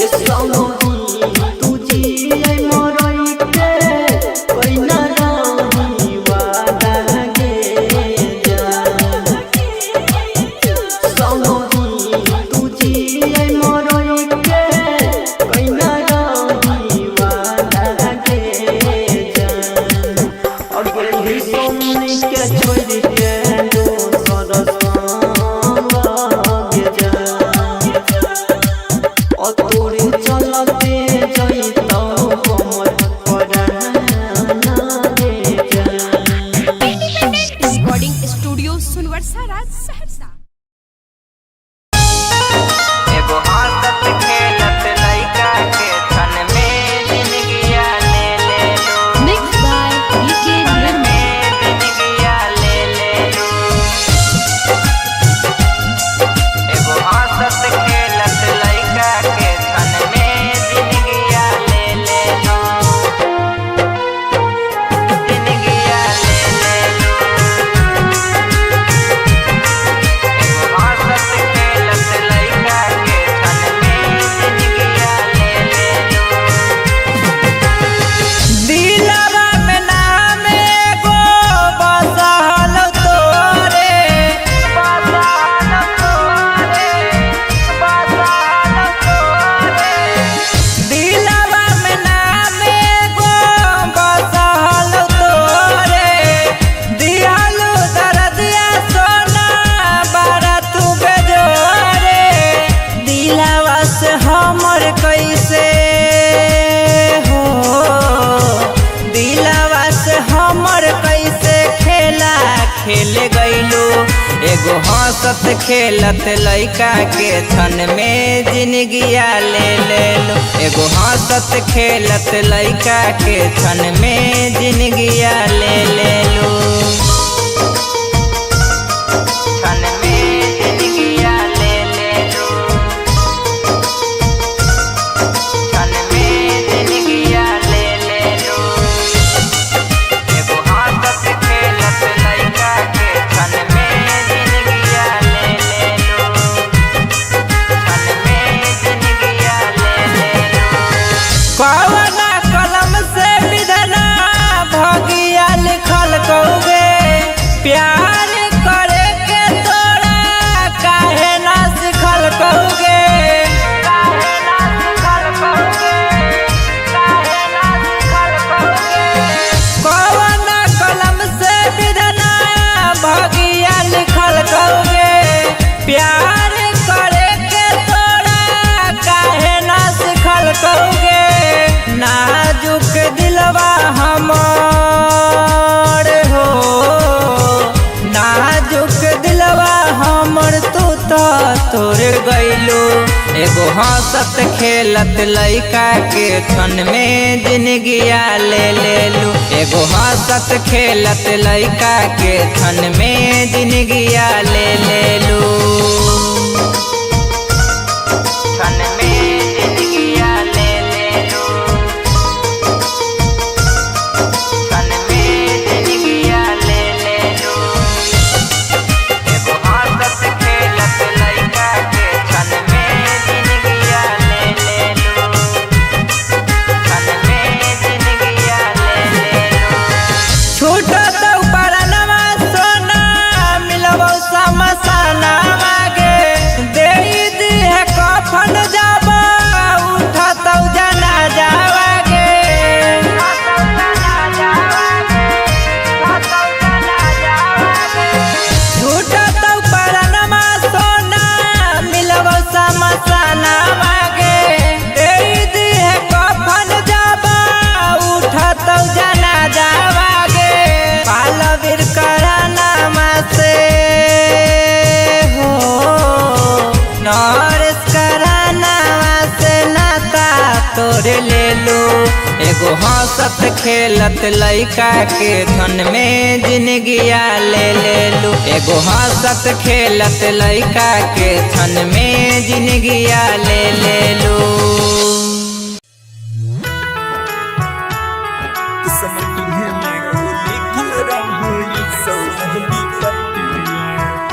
ये सोनो तू जी मरोई के कोई ना रही वादा गे जान सोनो तू जी मरोई के कोई ना रही वादा गे जान अगर ही सोनी के छोड़ के दोसर संग गे जान तोरे चलते जइतौ हमर पराना गे जान रिकॉर्डिंग स्टूडियो सुनवर्सा राज सहरसा। एगो हंसत खेलत लइका के छन में जिंदगिया ले ले लो मिक्स बाय डीके छन में जिंदगिया ले ले लो एगो हंसत खेलत लइका के छन में जिंदगिया ले ले लो जिंदगिया ले ले लो एगो हंसत खेलत लइका के छन में जिंदगिया ले ले लो दिलवा में नाम एगो बसल तोरे दिलवा में नाम एगो बसल तोरे दियालु दर्दिया सोना बारा तू बेजोरे दिलवा से हमर कैसे हो दिलवा से हमर कैसे खेला खेल गइलो एगो हंसत खेलत लइका के छन में जिंदगिया ले ले लो एगो हंसत खेलत लइका के छन में जिंदगिया ले ले लो छन में जिंदगिया ले ले लो छन में जिंदगिया ले ले लो एगो हंसत खेलत लइका के छन में जिंदगिया ले ले लो छन में जिंदगिया ले ले लो कवना कलम से विधना भगिया लिखल कौगे प्यार करे के तोरा काहे ना सिखल कौगे काहे ना सिखल कौगे काहे ना सिखल कौगे कवना कलम से विधना भगिया लिखल कौगे प्यार करे के तोरा एगो हंसत खेलत लइका के क्षण में जिंदगिया ले लू। एगो हंसत खेलत लइका के क्षण में जिंदगिया ले लू। क्षण में जिंदगिया ले लू। क्षण में जिंदगिया ले लू। एगो हंसत खेलत लइका के क्षण में जिंदगिया ले लू। क्षण में जिंदगिया ले लू। छूटत उपरनमा सोना मिलबौ समसना मागे दे दिहे कफन जाबा उठतौ जनाजा वागे। छूटत उपरनमा सोना मिलबौ समसना मागे दे दिहे कफन जाबा उठतौ जनाजा वागे। पालवीर करानामा से हो नरेश करानामा से नाता तोरे ले लो। एगो हंसत खेलत लइका के धन में जिंदगिया ले लू। एगो हंसत खेलत लइका के धन में जिंदगिया ले लू।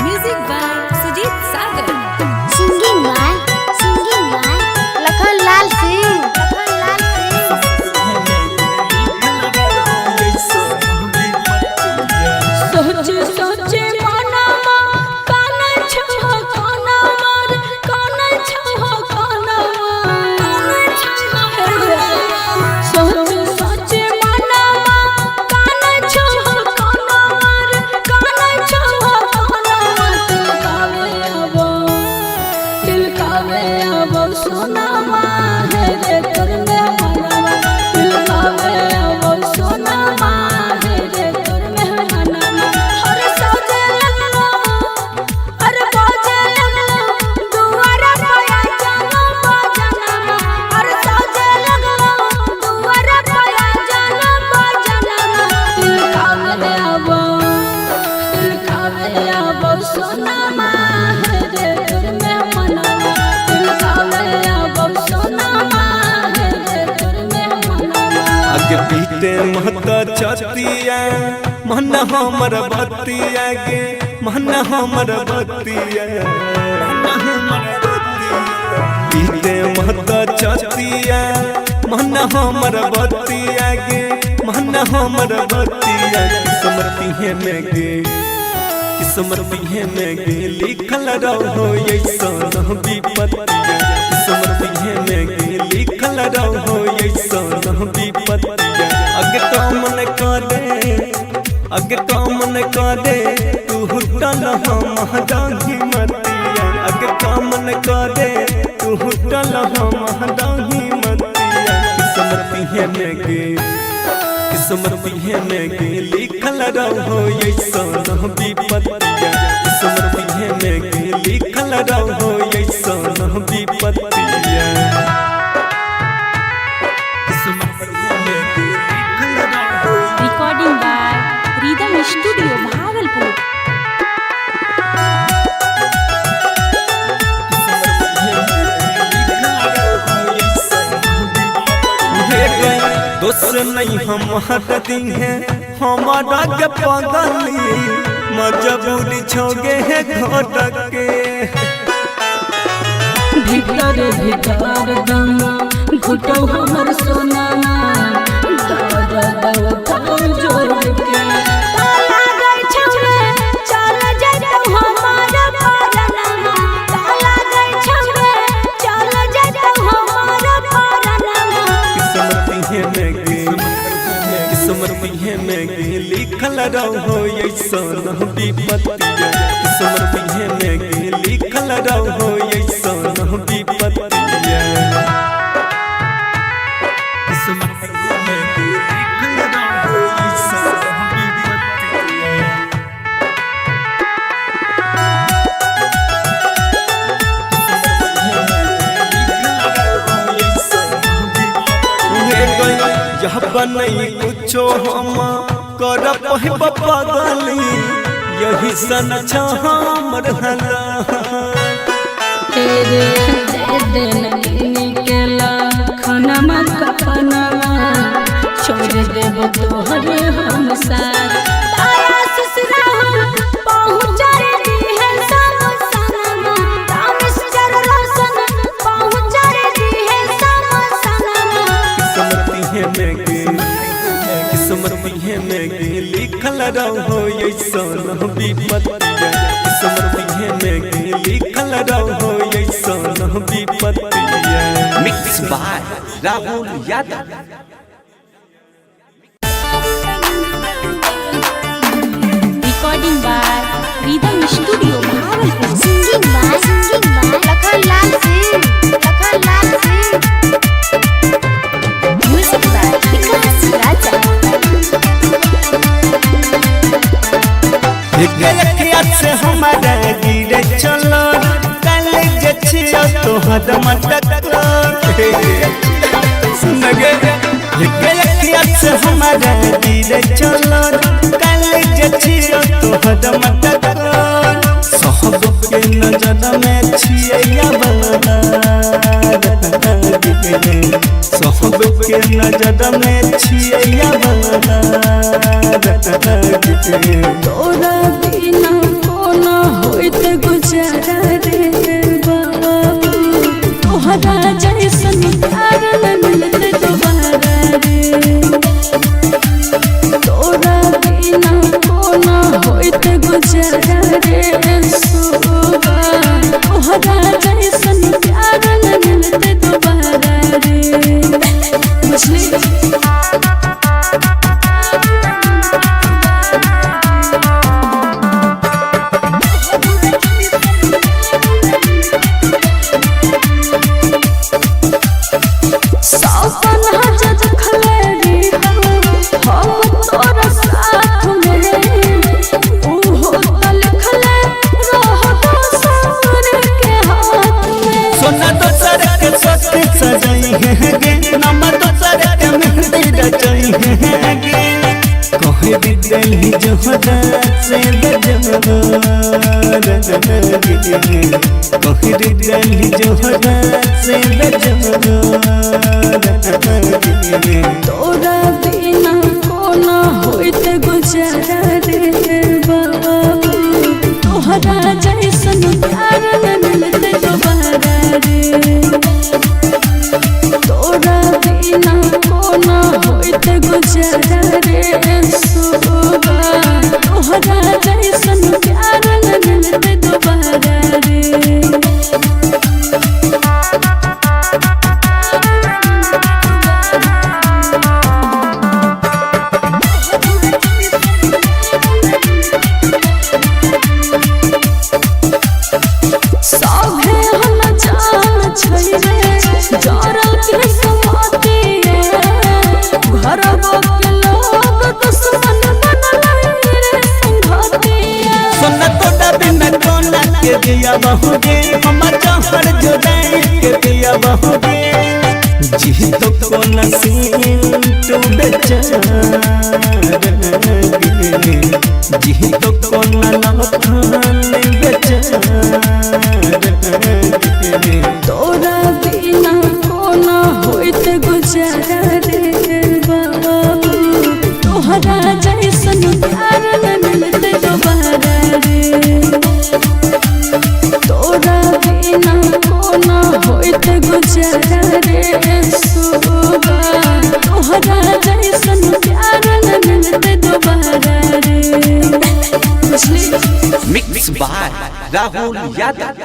Music by Sujeet Sagar. Singing by Lakhan Lal Singh. सोचे सोचे मनमा काना छह काना मार काना छह काना सोचे सोचे मनमा काना छह काना मार काना छह काना दिल कावे अब सोना माँ है रे तोर में मनवा। दिल कावे अब सोना माँ है रे तोर में मनवा। हर सजे लगलो अरे बाजे लगलो दुआरा पाया जानो बाजना। हर सजे लगलो दुआरा पाया जानो बाजना। दिल कावे अब सोना माँ है रे तोर में मनवा। दिल कावे अब सोना माँ है रे तोर में मनवा। आगे पीते महता छतिया मन हमर बतिया गे मन हमर बतिया। पीते महता छतिया मन हमर बतिया गे मन हमर बतिया। किस्मती है में गे किस्मती है में गे लिखल रहो ऐसा विपत्तिया। किस्मती है में गे लिखल रहो ऐसा विपत्तिया। अगे कामन करे तू हुटल हम डाही मतिया। अगे कामन करे तू हुटल हम डाही मतिया। किस्मती है में गे किस्मती है में गे लिखल रहो ऐसा विपत्तिया। किस्मती है में गे लिखल रहो ऐसा विपत्तिया। Recording by rhythm studio Bhagalpur. दोस्त नहीं हम हटती हैं हमारा के पगली मजबूरी छोगे है घोटक के। भीतर भीतर दम घुटो हमर सोना जोर के ताला गई छमरे चल जातो हमारा पारनमा। ताला गई छमरे चल जातो हमारा पारनमा। किस्मती है में गे लिखल रहो ऐसा विपत्तिया। किस्मती है में गे लिखल रहो ऐसा विपत्तिया। किस्मती है में गे लिखल रहो ऐसा विपत्तिया। यह बनई कुछो हम कर पहिब पगली यही सन हमर तेरे दिन निकला खनमा कपनवा छोड़ देब तोहरे हम साथ तारा ससुरा हम पहुँच दी है सब सनमा रामेश जर रोशन पहुँच दी है सब सनमा किस्मती में लिखल रहो ऐसन विपत्तिया किस्मती में लिखल रहो ऐसन विपत्तिया। Mix by Rahul Yadav. Recording by rhythm studio Bhagalpur. Singing by Lakhanlal Singh music by Vikas Raja. से हमारा गिरे चलो कॉलेज छियो तो हदम सुनगे से हमारा गिरे चलो कॉलेज छियो तो हदम सब के नजर में छिए सब के नजर में छिए तोरा बिना कोना होइत गुजारा रे बाबू तोहरा जैसन प्यार न मिलते दोबारा रे तोरा बिना कोना होइत गुजारा रे सोबा तोहरा जैसन प्यार न मिलते दोबारा रे मछली कहे दिल जोहरा से कहे दिल जोहरा से तोरा बिना कोना होइत गुजारा रे बाबू तोहरा जैसन प्यार न मिलते दोबारा रे तोरा बिना कोना होइत गुजारा रे सोबा तोहरा जैसन प्यार न मिलते दोबारा रे सभे हम जान छै रे जरल के समाती घर के लोग दुश्मन बनल रे संगती सोना तोड़ा बिना कोना के दिया बहुगे हम चाहर जुदाई के दिया बहुगे जी तो कोना सीन तू बेचारा जी तो कोना लखन बेचारा तोरा बिना कोना होइत गुजारा रे बाबू तोहरा जैसन प्यार न मिलते दोबारा रे तोरा बिना कोना होइत गुजारा रे सोबा तोहरा जैसन प्यार न मिलते दोबारा रे mix by Rahul Yadav.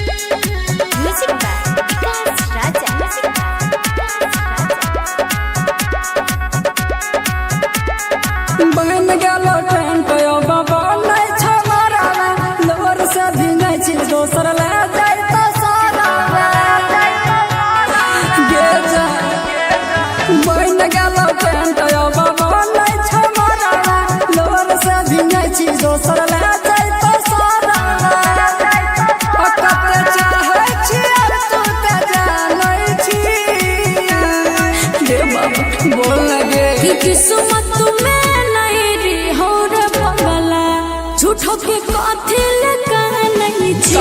Music by Vikas Raja. बन गेलो टेंट बाबा नहीं छमार किस्मत में नहीं री हो रे पगला झूठो के कथिल कह नहीं छी